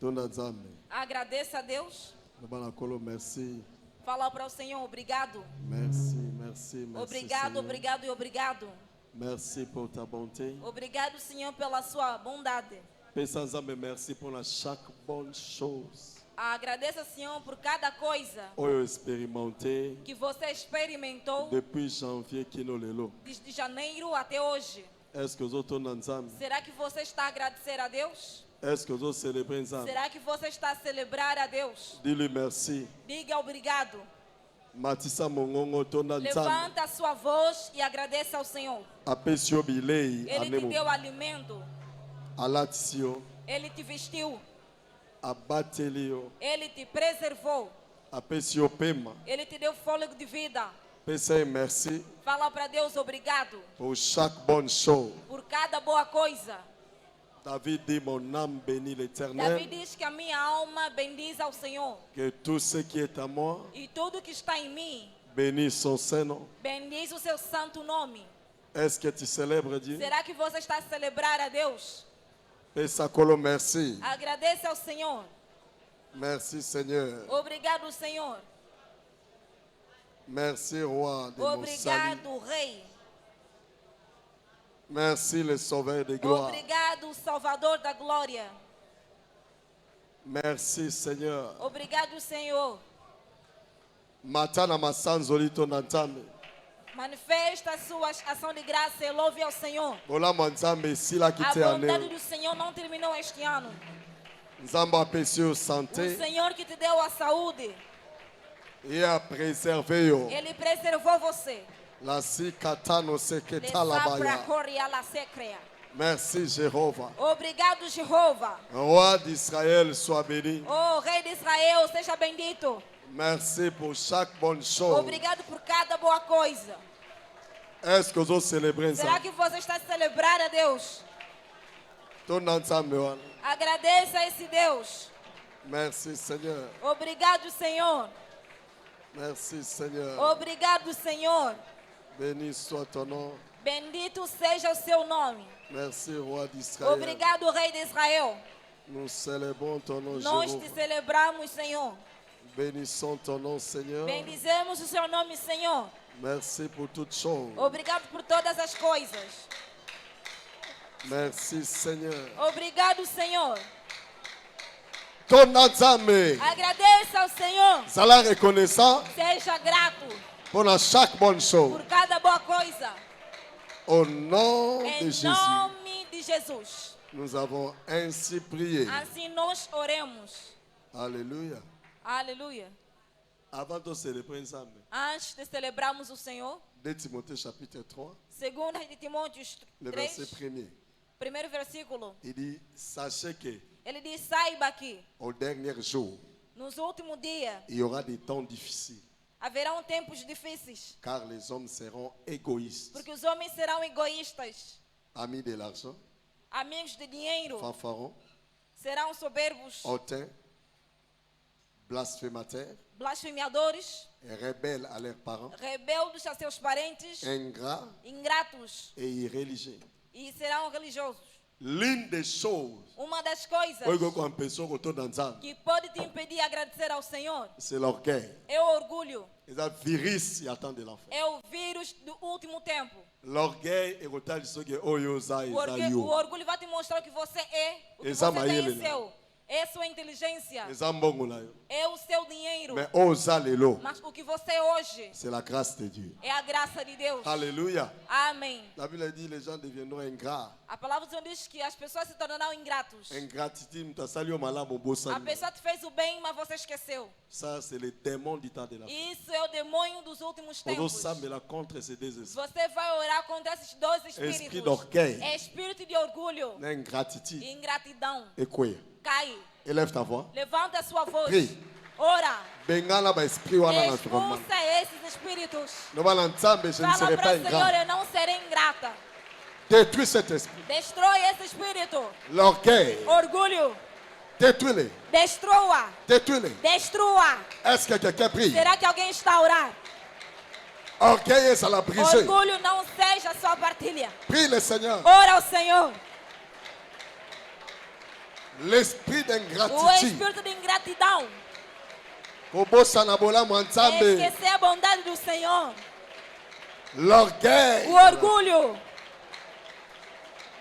Tonda Nzambe. Agradeça a Deus. Bala colo merci. Fala para o Senhor, obrigado. Merci, merci, merci. Obrigado, Seigneur. obrigado e obrigado. Merci pour ta bonté. Obrigado, Senhor, pela sua bondade. Peça Nzambe merci pour chaque bonne chose. Agradeça, Senhor, por cada coisa Oyo expérimenté que você experimentou depuis janvier kino lelo. desde janeiro até hoje. Est-ce que vous tonda Nzambe? Será que você está a agradecer a Deus? Est-ce que vous célébrez Nzambe? Será que você está a celebrar a Deus? Dis-lui merci. Diga obrigado. Matissa mongongo tonda Nzambe. Levanta a sua voz e agradeça ao Senhor. Apesio bilei Ele te anemo. deu alimento. Alatisio. Ele te vestiu. Abatelio. Ele te preservou. Apesio pema. Ele te deu fôlego de vida. Pensez merci Fala para Deus obrigado pour chaque bonne chose. por cada boa coisa. David dit mon âme bénit Davi l'Éternel. diz que a minha alma bendiz ao Senhor. Que tout ce qui est à moi E tudo que está em mim bénisse son Saint-Nom. bendiz o seu santo nome. Est-ce que tu célèbres Dieu? Será que você está a celebrar a Deus? Pesa colo merci. Agradeça ao Senhor. Merci Seigneur. Obrigado, Senhor. Merci Roi de mon salut. Obrigado, Rei. Merci le Sauveur de gloire. Obrigado, Salvador da Glória. Merci Seigneur. Obrigado, Senhor. Matana masanzoli tonda Nzambe. Manifesta a sua ação de graça e louve ao Senhor. Bolamo Nzambe esila A kite bondade aneo. do Senhor não terminou este ano. Nzambe apesi yo O santé. Senhor que te deu a saúde, Et a préservé yo. Ele preservou você. La si katano Le seketa sabra labaya. coria la secrea. Merci Jéhovah. Obrigado, Jeová. Roi d'Israël, sois béni. Oh, Rei de Israel, seja bendito. Merci pour chaque bonne chose. Obrigado por cada boa coisa. Est-ce que vous célébrez ça? Será que você está a celebrar a Deus? Tonda Nzambe wana. Agradeça a esse Deus. Merci Seigneur. Obrigado, Senhor. Merci Seigneur. Obrigado, Senhor. Béni soit ton nom. Bendito seja o seu nome. Merci, roi d'Israël. Obrigado, Rei de Israel. Nous célébrons ton nom, Nós te Jéhovah. celebramos, Senhor. Bénissons ton nom, Seigneur. Bendizemos o seu nome, Senhor. Merci pour toutes choses. Obrigado por todas as coisas. Merci, Seigneur. Obrigado, Senhor. Ton Nzambe, Agradeça ao Senhor. Zala reconnaissant Seja grato pour chaque bonne chose. por cada boa coisa. Au nom de Em Jésus, nome de Jesus. nous avons ainsi prié. Assim nós oremos. Alléluia. Aleluia. Avant de célébrer Nzambe, Antes de celebrarmos o Senhor, 2 Timothée chapitre 3, segundo de Timóteo le 3, verset 1er, primeiro versículo, il dit, sachez que ele diz: saiba que au dernier jour, nos últimos dias il y aura des temps difficiles, haverão tempos difíceis, car les hommes seront égoïstes, porque os homens serão egoístas, amis de l'argent, amigos de dinheiro, fanfarons, serão soberbos, hautains, blasphémateurs, blasfemiadores, rebelles à leurs parents, rebeldes a seus parentes, ingrats ingratos et irréligieux. e serão religiosos. L'une des choses Uma das coisas que pode te impedir de agradecer ao Senhor c'est l'orgueil. é o orgulho, C'est un virus qui attend de l'enfer. é o vírus do último tempo. L'orgueil est total ce que oyosa O orgulho vai te mostrar o que você é, o que você tem seu. É sua inteligência, é o seu dinheiro. Mais osa lelo, Mas o que você é hoje c'est la grâce de Dieu. é a graça de Deus. Alléluia. Amém. La Bible dit les gens deviendront ingrats. A palavra do Senhor diz que as pessoas se tornarão ingratos. Ingratitude, t'asali au malade, au beau A salut. pessoa te fez o bem, mas você esqueceu. Ça, c'est le démon du temps de la fin. Isso é o demônio dos últimos On doit tempos. s'amener contre ces deux esprits. Você vai orar contra esses dois Esprit espíritos. d'orgueil. É espírito de orgulho L'ingratitude. e ingratidão. Et quoi? Cai. Élève ta voix. Levanta a sua voz. Prie. Ora. Bengala ba esprit wana na tukomana. Expulsa esses espíritos. No bala nzambe, je ne Fala serai para pas o Senhor, ingrat. eu não serei ingrata. Détruis cet esprit. Destrói esse espírito. L'orgueil. Orgulho. Détruis-le. Destrua. Détruis-le. Destrua. Est-ce que quelqu'un prie? Será que alguém está a orar? Orgueil est à la brisée. Orgulho não seja sua partilha. Prie le Seigneur. Ora ao Senhor. L'esprit O d'ingratitude. espírito de ingratidão. Kobosa na bola mwanzambe. Esquecer a bondade do Senhor. L'orgueil. O orgulho.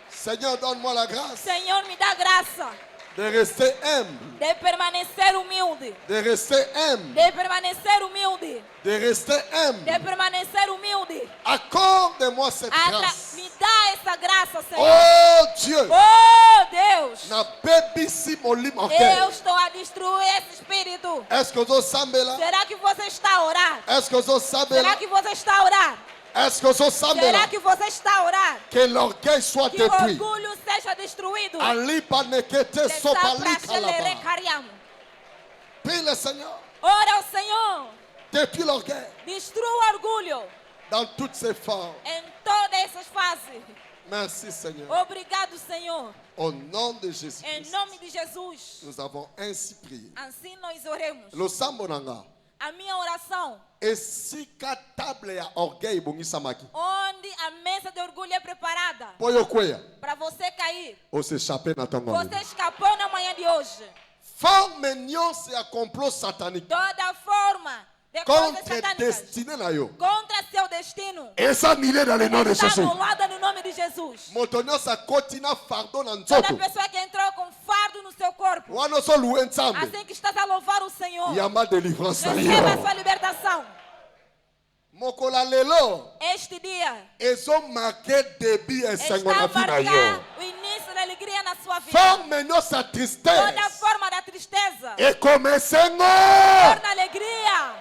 Seigneur, donne-moi la grâce Senhor, me dá graça de rester humble, de permanecer humilde. de rester humble, De permanecer humilde. de rester De humble. permanecer humilde. Accorde-moi cette grâce. Me dá essa graça, Senhor. Oh Dieu, Oh, Deus. na bébissi molim Eu orgueil. estou a destruir esse espírito. Est-ce que vous savez là? Será que você está a orar? Est-ce que vous savez Será là? que você está a orar? Est-ce que vous savez là? Será que você está a orar? Que l'orgueil soit Que o détruit. orgulho seja destruído. Alipa nekete sopali kalaba. Desapraxelecariamo. Prie le Seigneur. Ora ao Senhor. Détruis l'orgueil Destrua o orgulho dans toutes ses formes. em todas essas fases. Merci Seigneur. Obrigado, Senhor. Au nom de Jésus, Em nome de Jesus. nous avons ainsi prié. Assim nós oremos. Lo sambonanga. A minha oração, Esika table ya orgueil bongisamaki. onde a mesa de orgulho é preparada Poyo kweya. para você cair. O se échapper na tongo. Você escapou na manhã de hoje. Forme mignon c'est un complot satanique Toda forma de coisas contre satânicas destiné na yo. contra seu destino Et ça annulé dans le nom de está Jésus. anulada no nome de Jesus. Motonyo sa kotina fardeau na Toda nzoto. pessoa que entrou com fardo no seu corpo, Wano so loué nzambe. assim que estás a louvar o Senhor, Yama délivrance na receba a yo. sua libertação. Mokola lelo. Este dia Ezo marqué début et está sango a na fina yo. marcar o início da alegria na sua vida. Forme mignon sa Toda tristesse. forma da tristeza Et commencengo. torna alegria.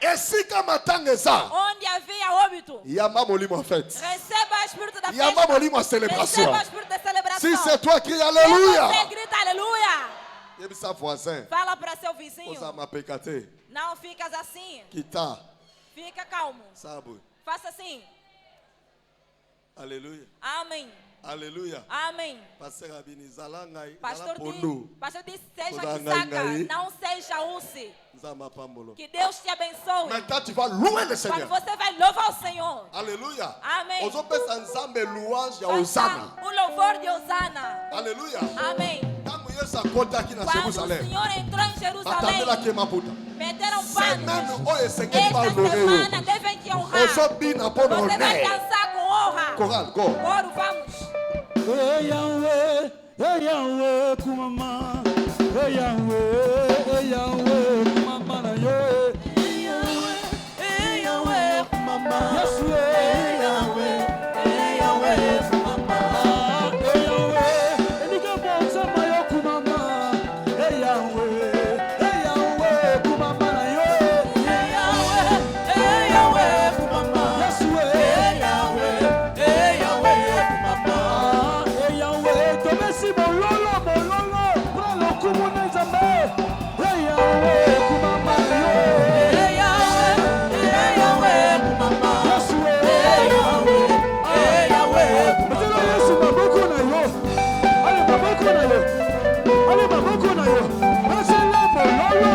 Esika matanga eza. Onde havia óbito, Yama molimo en fait. receba o espírito da Yama festa. molimo en célébration. Receba o espírito da celebração. Si c'est toi qui Se alléluia. você grita aleluia, Yebisa voisin. fala para seu vizinho. Osa ma pekate. Não ficas assim. Kita. Fica calmo. Sabu. Faça assim. Alléluia. Amém. Alléluia. Amém. Pasteur Abini, Zalangai, Pastor disse, seja Toda Kisaka, ngai. não seja Uzi. Zama Pambolo. Que Deus te abençoe. Maintenant, tu vas louer le Quando Seigneur. você vai louvar o Senhor. Alléluia. Amém. Aux autres, ensemble louange à Cantar Hosanna. o louvor de Osana. Alléluia. Amém. Quand Moïse a compté aqui na Quando o Jérusalem, Senhor entrou em attendez la Jerusalém, Kemaputa. meteram Semaine, panos. oh, et Seigneur va Esta honorer. semana devem te honrar. Ozobina pour Você vai honneur. dançar com honra. Choral, go. Coro, vamos. Hey Yahweh, kumama. Hey Yahweh, kumama na yo. Hey Yahweh, Mama. Yes, hey Yahweh, kumama. Hey Yahweh, enika bonza mayo kumama. Hey Yahweh, kumama na yo. Hey Yahweh, kumama. Yes, hey Yahweh, kumama. Hey Yahweh, tobesi bololo. Pralo kumune zambe. Hey Yahweh, kumama na yo. Hey Yahweh, kumama. Yes, Hey Yahweh, Matela Yesu maboko na yo. Ale maboko na yo. Ale maboko na yo. Matela bololo.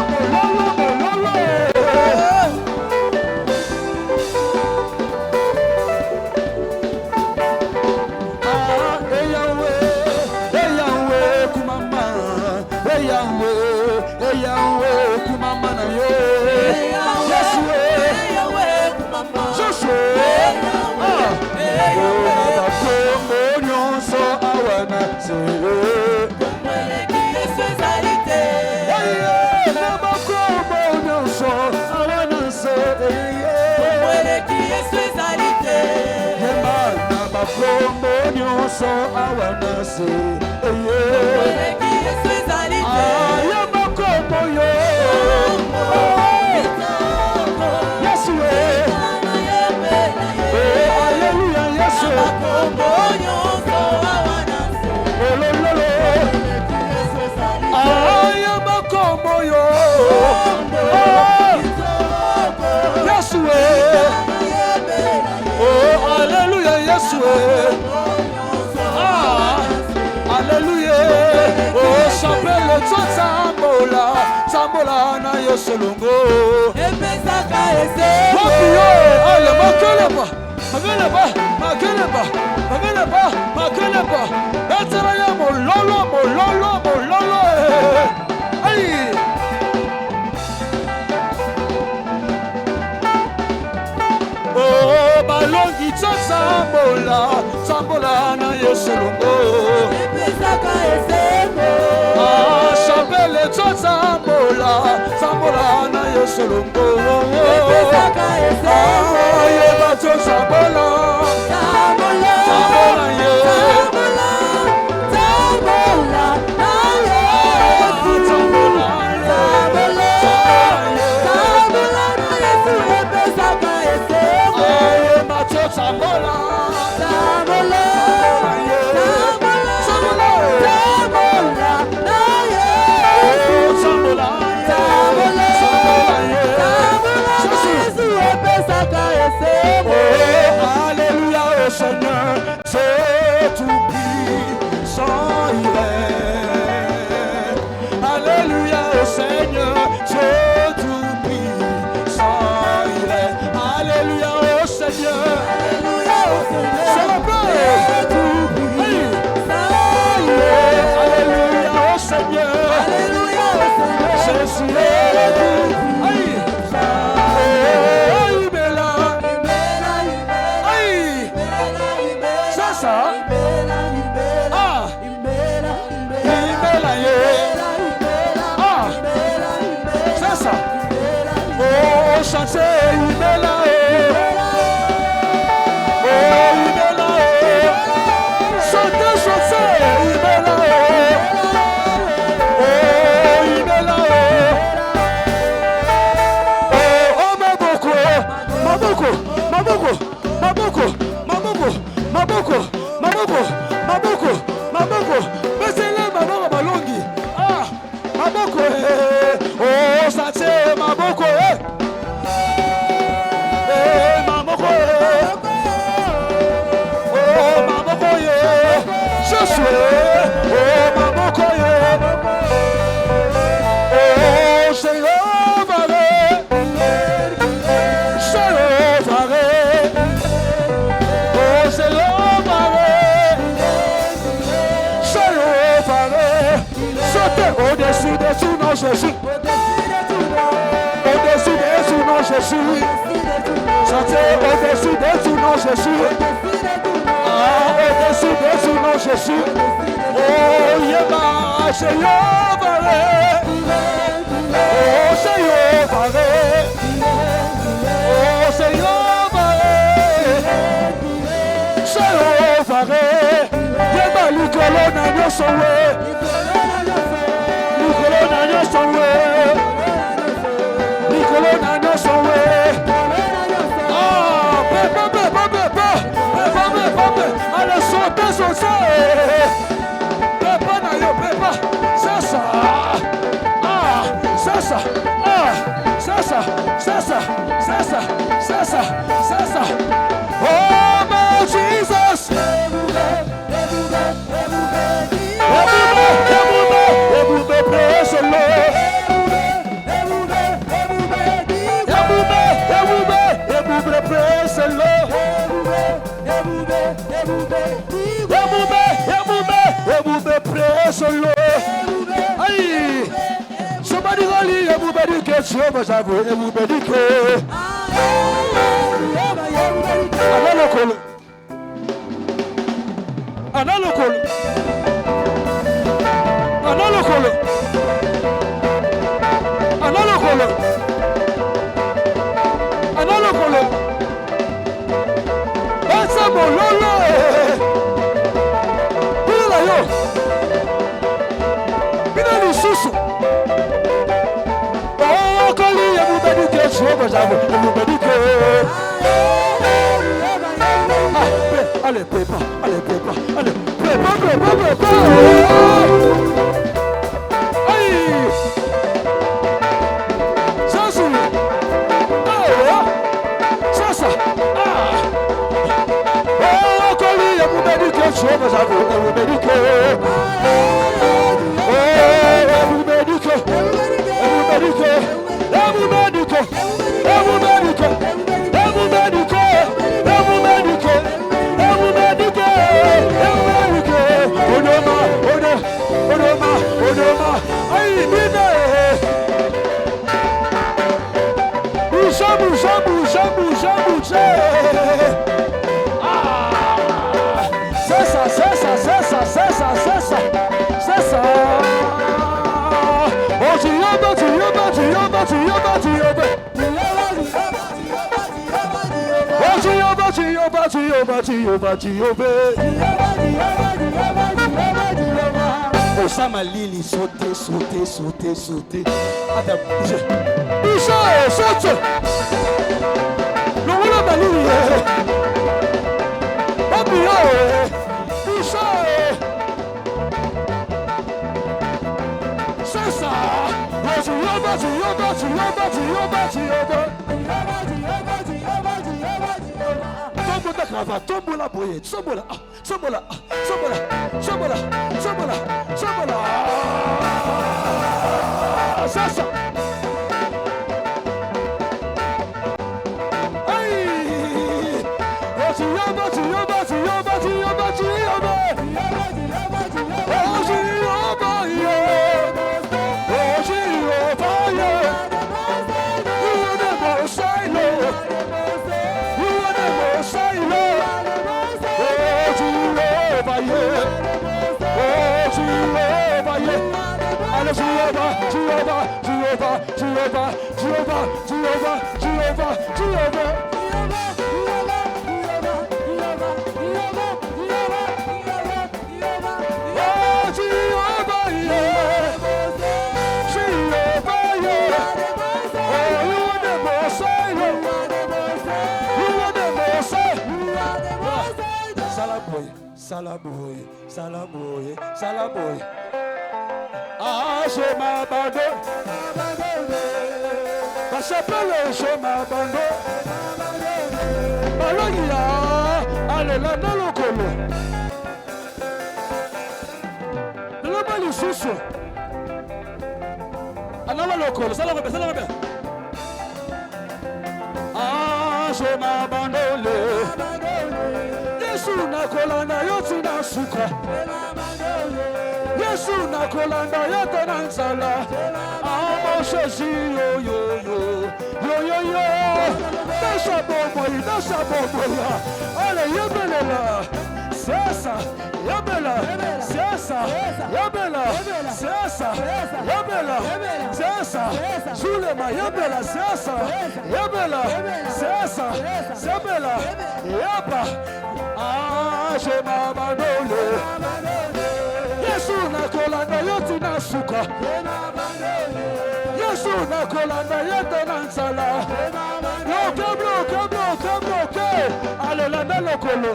Ah, hey Yahweh, kumama. Hey Yahweh, kumama na yo. Yes, Joshua. Makombo nyonso awana se. Na makombo nyonso awana se. Yema na makombo nyonso awana se. Ya makombo yo. Yes, Alléluia, yes. Ya makombo yo. Yes, oh, Alléluia, yes. Alléluia. Oh, chapelle Tambola na Yesolongo. Wapio, ale makeleba. Etera ya mololo. Ay. Oh, balongi Tambola na Yesolongo. Ah, chapelle Tambola na Yesolongo. Ah, yebato Tambola ye. Alléluia au Seigneur, c'est tout puissant il est. Alléluia au Seigneur, c'est tout puissant il est. Alléluia au Seigneur, c'est le Père tout puissant il est. Alléluia au Seigneur, Jésus est tout puissant. Chanter, il est là, chanter, il est là, maboko, besele maboko balongi, maboko, oh, chanter, maboko, maboko, oh, maboko, Chantez au-dessus des sous, non Jésus. Au-dessus des sous, non Jésus. Chantez au-dessus des sous, non Jésus. Au-dessus des sous, non Jésus. Oh, Yéba, c'est Yovare. Oh, c'est Yovare. Oh, c'est Yovare. C'est Yovare. Yéba, l'Ikolo n'a rien sauvé. L'Ikolo n'a rien sauvé. L'Ikolo n'a rien sauvé. Ah, papa. Allez, sautez. Papa, nayo, papa. C'est ça. Ah, c'est ça. Ah, c'est ça. Oh, my Jesus. Ebube, praise the Lord. Ebube, praise the Lord. Ebube, praise the Lord. Aye. Somebody only everybody gets over Zavu. Everybody go. Analokolo. Bansa mololo. Bila yo. Bila lisusu. Oh, kali everybody gets over Zavu. Everybody go. Allez, prépare. Aïe! Ça, c'est... Ça. Oh, Kali, vous m'avez dit que je vous m'avez dit que... Bouge. C'est ça. Oh, tu Oh, ça m'a lili, sauter. Attends, bouge, saute. Le roule m'a lili. Papillon, bouge. C'est ça. Tu Tombola boye, tombola. Ça. Aïe. Salaboy. Ah, je m'abandonne. Parce que je m'abandonne. Balogia, allez là dans le colo. Le bal est sous. Allez le colo, ça la repère. Ah, je m'abandonne. Yesu na kolana yotu na suka. Yesu nakolanda yote na nzala. Ah, Jésus, yo yo yo yo yo yo. Dasha bomoyi. Allez, yebelela. C'est ça. Yabela. C'est ça. Yabela. C'est ça. Yabela. C'est ça. Zulema. Yabela. C'est ça. Yabela. C'est ça. Yabela. Yaba. Ah, je m'abandonne. Yesu nakolanda yote na suka. Yesu nakolanda yote na nzala. Bloqué. Allez, landa lokolo.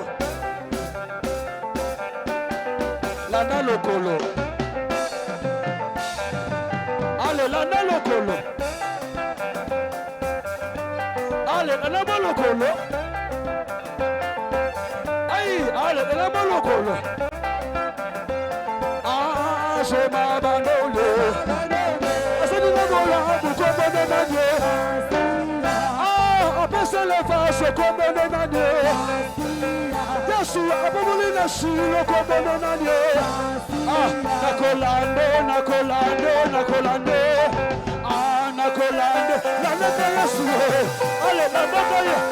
Landa lokolo. Allez, landa lokolo. Allez, landa lokolo. Aïe, allez, landa lokolo. Ah, je m'abandonne. C'est du monde là, vous comprenez ma Dieu. Ah, après ça, les vaches, comprenez ma Dieu. Yesu, abomuli na shilo, comprenez ma Dieu. Ah, nakolande. Ah, nakolande. La neta Yesu. Allez, la neta Yesu.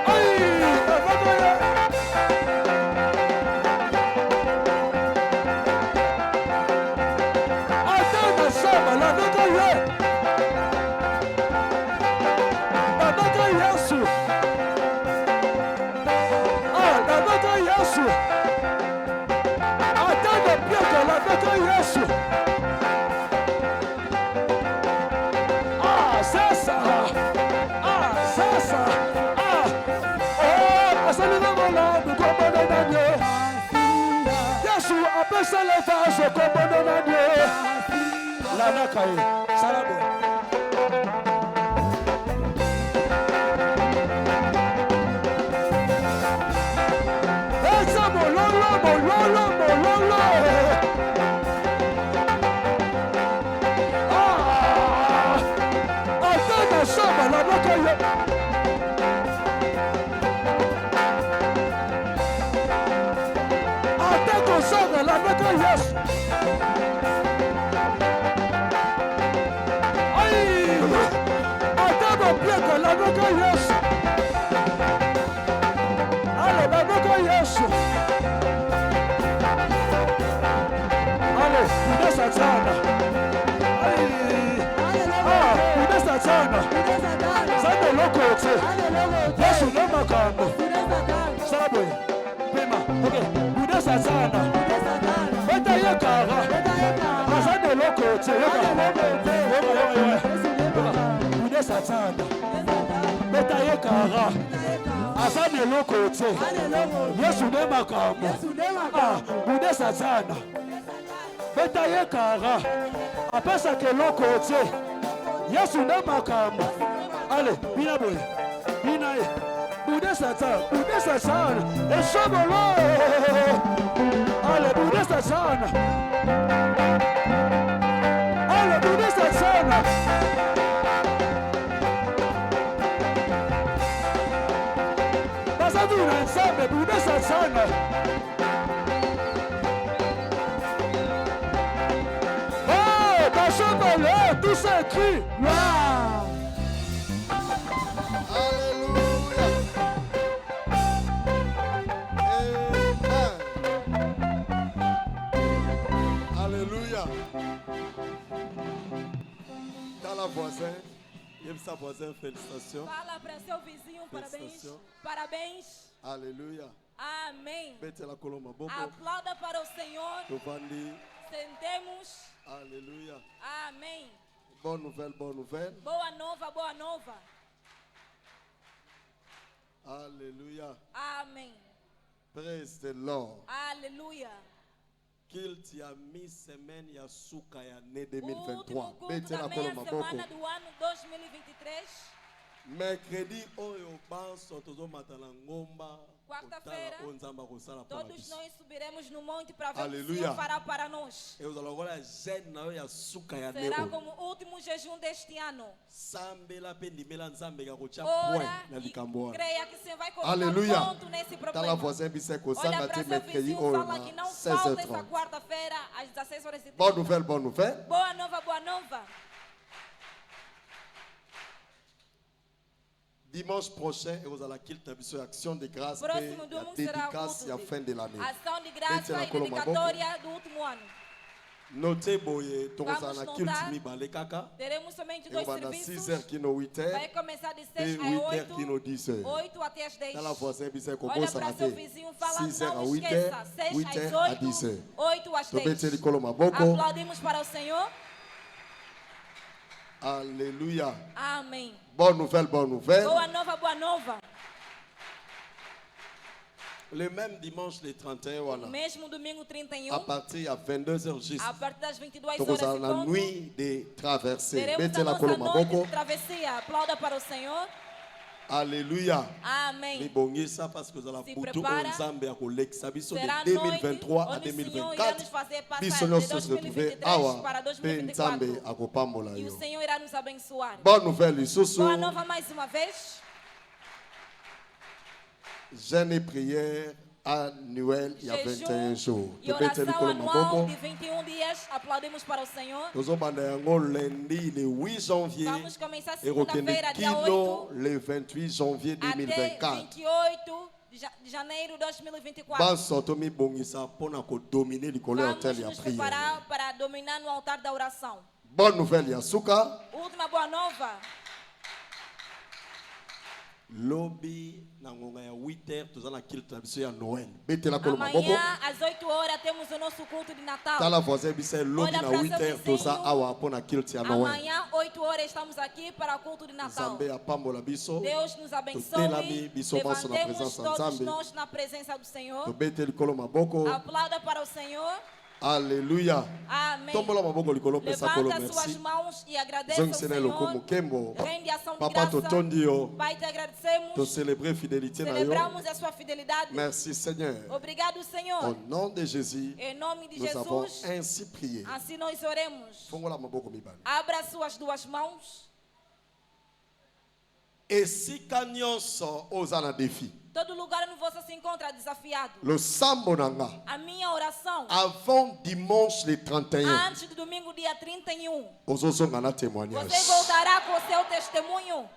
Aïe, la neta Yesu. Ça les vaches comme on a dit. La nakaye, salabo. Et ça mololo. Ah, attends ça, la nakaye. La neta Yesu. Aïe, attends bien que la neta Yesu. Allez, la neta Yesu. Allez, unesa sana. Aïe, ah, unesa sana. Sana lokote. Yesu no makambo. Sabo. Pema, okay. Unesa sana. Beta yekara. Asane lokote. Unesa sana. Beta yekara. Asane lokote. Yesu no makambo. Ah, unesa sana. Beta yekara. Apesa ke lokote. Yesu no makambo. Allez, bina boy. Bina ye. Unesa sana. Eshabolo. Allez, unesa sana. Allez, unesa sana. Basaduna ensemble, unesa sana. Oh, Bashabolo, tout ça crie. Wow. Voisin, sa voisin, félicitations. Fala para seu vizinho, parabéns. Parabéns. Alléluia. Amém. Aplauda para o Senhor. Sentemos. Alléluia. Amém. Bonne nouvelle. Boa nova. Alléluia. Amém. Praise the Lord. Alléluia. Qu'il t'y a mis semaine ya suka ya année 2023. Semana do ano 2023. Mercredi oyo banso tozo matala ngomba. Quarta-feira, todos nós subiremos no monte para ver o que o Aleluia. Senhor fará para nós. Será como o último jejum deste ano. Ora e creia que o Senhor vai colocar Aleluia. ponto nesse Dans la problema. voisin biseko Olha sanga para ti seu mercredi vizinho, oyo fala na que não falta essa 16h30. quarta-feira às 16h30. Bonne nouvelle, bonne nouvelle. Boa nova, boa nova. Dimanche prochain, et vous allez quitter action de grâce et Próximo la domingo será o dédicace à la culto fin de l'année. Ação de graça Bete na e koloma dedicatória do último ano. Notez boye, Vamos tozana notar. kilt mi bale kaka. Teremos somente Et dois on va 6h serviços. qui no 8h Vai começar de et 6 a 8h qui no 8, 10h. 8 até as 10. Dans la voisin biseko Olha bossa para na seu te. vizinho, fala, 6h à não 8h, esqueça, 6 8h às à 8, 10h. 8 às To bete 10. li koloma boko. Aplaudimos para o Senhor. Alléluia. Amém. Bonne nouvelle, bonne nouvelle. Boa nova, boa nova. Le même dimanche, le 31, voilà. Mesmo domingo 31, À partir à 22h juste. a partir das 22 Donc, horas on a e la ponto, nuit de traversée. teremos Mettez a la nossa koloma noite boko. de travessia. Aplauda para o Senhor. Alléluia. Amém. Les bongis, ça parce que vous allez Se bouton prepara. Nzambe à collègue. Ça biso Será de 2023 à noite onde o Senhor irá nos 2024. fazer passar Biso de nyo se retrouver 2023 awa. para Pe 2024. Nzambe à kopambola E o yo. Senhor irá nos abençoar. Bonne nouvelle, Isusu. Boa nova mais uma vez. Jeûne et prière annuel il y a 21 jours. E To bete li oração koloma anual boko. de 21 dias. Aplaudimos para o Senhor. Tozobanda yango lundi le 8 janvier. Vamos começar Et rekende segunda-feira, dia kino 8, le 28 janvier até 2024. 28 de janeiro de 2024. Bansoto mibongisa mpona kodomine likolo ya Vamos hotel ya nos prière. preparar para dominar no altar da oração. Bonne nouvelle ya suka. Última boa nova. Lobi na ngonga ya 8h tozana kilta biso ya Noël. Betela koloma boko. Amanhã, às 8 horas, temos o nosso culto de Natal. Tala voisin biso lobi Olha na pra seu 8h vizinho. toza awa mpona kilta ya Noël. Amanhã, 8 horas, estamos aqui para o culto de Natal. Nzambe apambola biso. Deus nos abençoe. Tutelami, biso baso na Levantemos presença ya todos Nzambe. nós na presença do Senhor. Tobeteli koloma boko. Aplauda para o Senhor. Alléluia. Amém. Tombola maboko likolo pesa kolo Levanta suas merci. mãos e agradeça ao Zongisene loko Senhor. mukembo. Rende ação de Papa graça. totondi yo. Pai, te agradecemos. To célébrer fidélité na yo. Celebramos a sua fidelidade. Merci Seigneur. Obrigado, Au Senhor. nom de Jésus, Em nome de nous avons Jesus, ainsi prié. assim nós oremos. Fongola maboko mibale. Abra suas duas mãos. Esika nyonso oza na défi. Todo lugar onde você se encontra desafiado. Le sambo nanga. A minha oração, Avant dimanche le 31, antes do domingo, dia 31, ozozonga na témoignage. você voltará com o seu testemunho.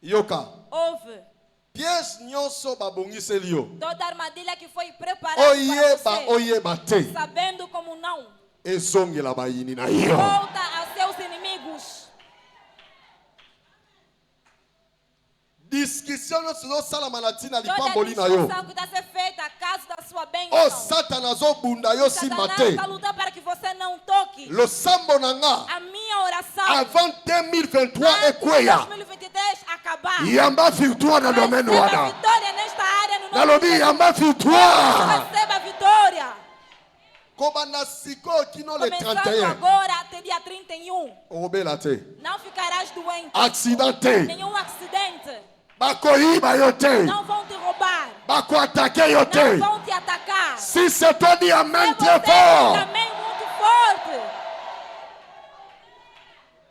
Yoka. Ouve. Pièce nyonso babongiseli yo. Toda armadilha que foi preparada Oyeba, para você, oyeba te. sabendo como não, Ezongela bayini na yo. volta a seus inimigos. Discussion nyonso ezosala na ntina Toda lipamboli na yo. discussão que está a ser feita a caso da sua O bênção. Satana azobunda yo nsima Satanás te. está lutando para que você não toque. Le sambo nanga. A minha oração, Avant 2023 antes de ekweya. 2023 acabar. Yamba victoire na domaine Receba wana. vitória nesta área no nome de Nalobi Jesus. yamba victoire. Receba vitória. Kobanda sikoyo kino le Começando 31. agora até dia 31. Okobela te. Não ficarás doente. Accident te. Nenhum acidente. Bakoyiba yo te. Não vão te roubar. Bakoatake yo Não te. vão te atacar. Si c'est toi dis amen E très você fort. também muito forte.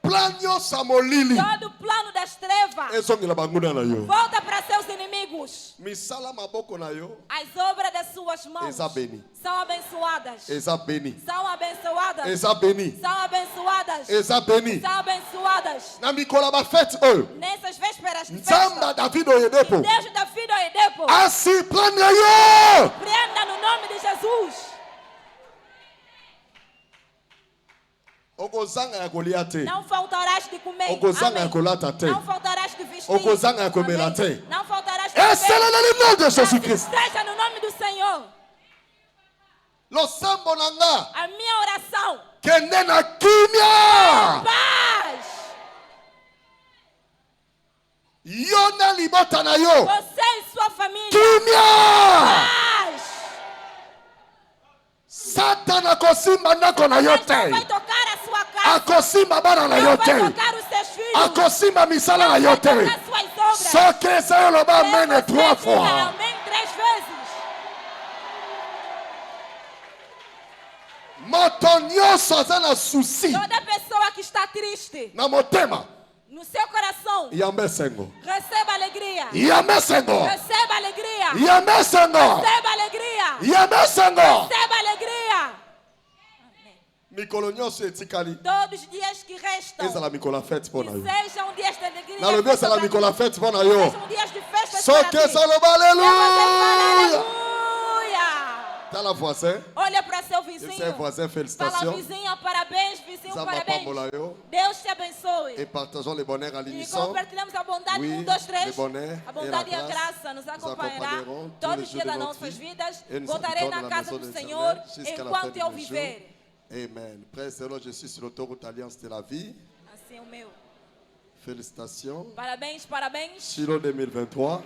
Plan nyonso ya molili. Todo plano das trevas Ezongela banguna na yo. volta para seus inimigos. Misala maboko na yo. As obras das suas mãos Eza beni. são abençoadas. Eza beni. São abençoadas. Eza beni. São abençoadas. Eza beni. São abençoadas. Na mikolo bafete oyo. Nessas vésperas de Nzamba festa, David oyedepo. Deus da vida e depo. Asi plan na yo. Prenda no nome de Jesus. Okozanga ya kolia te. Não faltarás de comer. Okozanga ya Amém. kolata te. Não faltarás de vestir. Okozanga ya komela Amém. te. Não faltarás de Esele na le nom de Jésus Christ. Esteja no nome do Senhor. Lo sambo nanga. A minha oração. Kende na kimia. Paz. Yo na libota na yo. Você e sua família. Kimia. Paz. Satana kosimba ndako na yo Não te. vai tocar a sua casa. Akosimba bana na yo Não vai te. tocar os seus filhos. Akosimba misala na Não yo vai te. tocar suas obras. Só que ça le bas amène 3 fois. Amém 3 vezes. Moto nyonso aza na souci. Toda pessoa que está triste Na motema. no seu coração, Yambe sengo. receba alegria. Yambe sengo. Receba alegria. Yambe sengo. Receba alegria. Yambe sengo. Receba alegria. Mikolo nyonso etikali. Todos os dias que restam, Ezala mikolo fête pour na yo. sejam dias de alegria. Na lobi ezala mikolo fête pour na yo. Sejam dias de festa. Só que ça le bas alléluia. Aleluia. T'as la voisin. Olha para seu Esse é vizinho. voisin, Fala, félicitations. vizinha, parabéns, vizinho, Ça va parabéns. pas mola yo. Deus te abençoe. Et partageons les bonheurs à E l'unisson. compartilhamos a bondade. Oui, 1, 2, 3. le bonheur A bondade et e la a grâce graça nos nous acompanhará acompanheront tous todos les os jours dias das de notre nossas vie. vidas. Et nous Voltarei habitons na dans la casa maison do de Senhor l'Éternel jusqu'à la enquanto fin eu de mes viver. Amen. Frère Zélo, je suis sur l'autoroute Alliance de la vie. Assim é o meu. Félicitations. Parabéns, parabéns. Chilo 2023.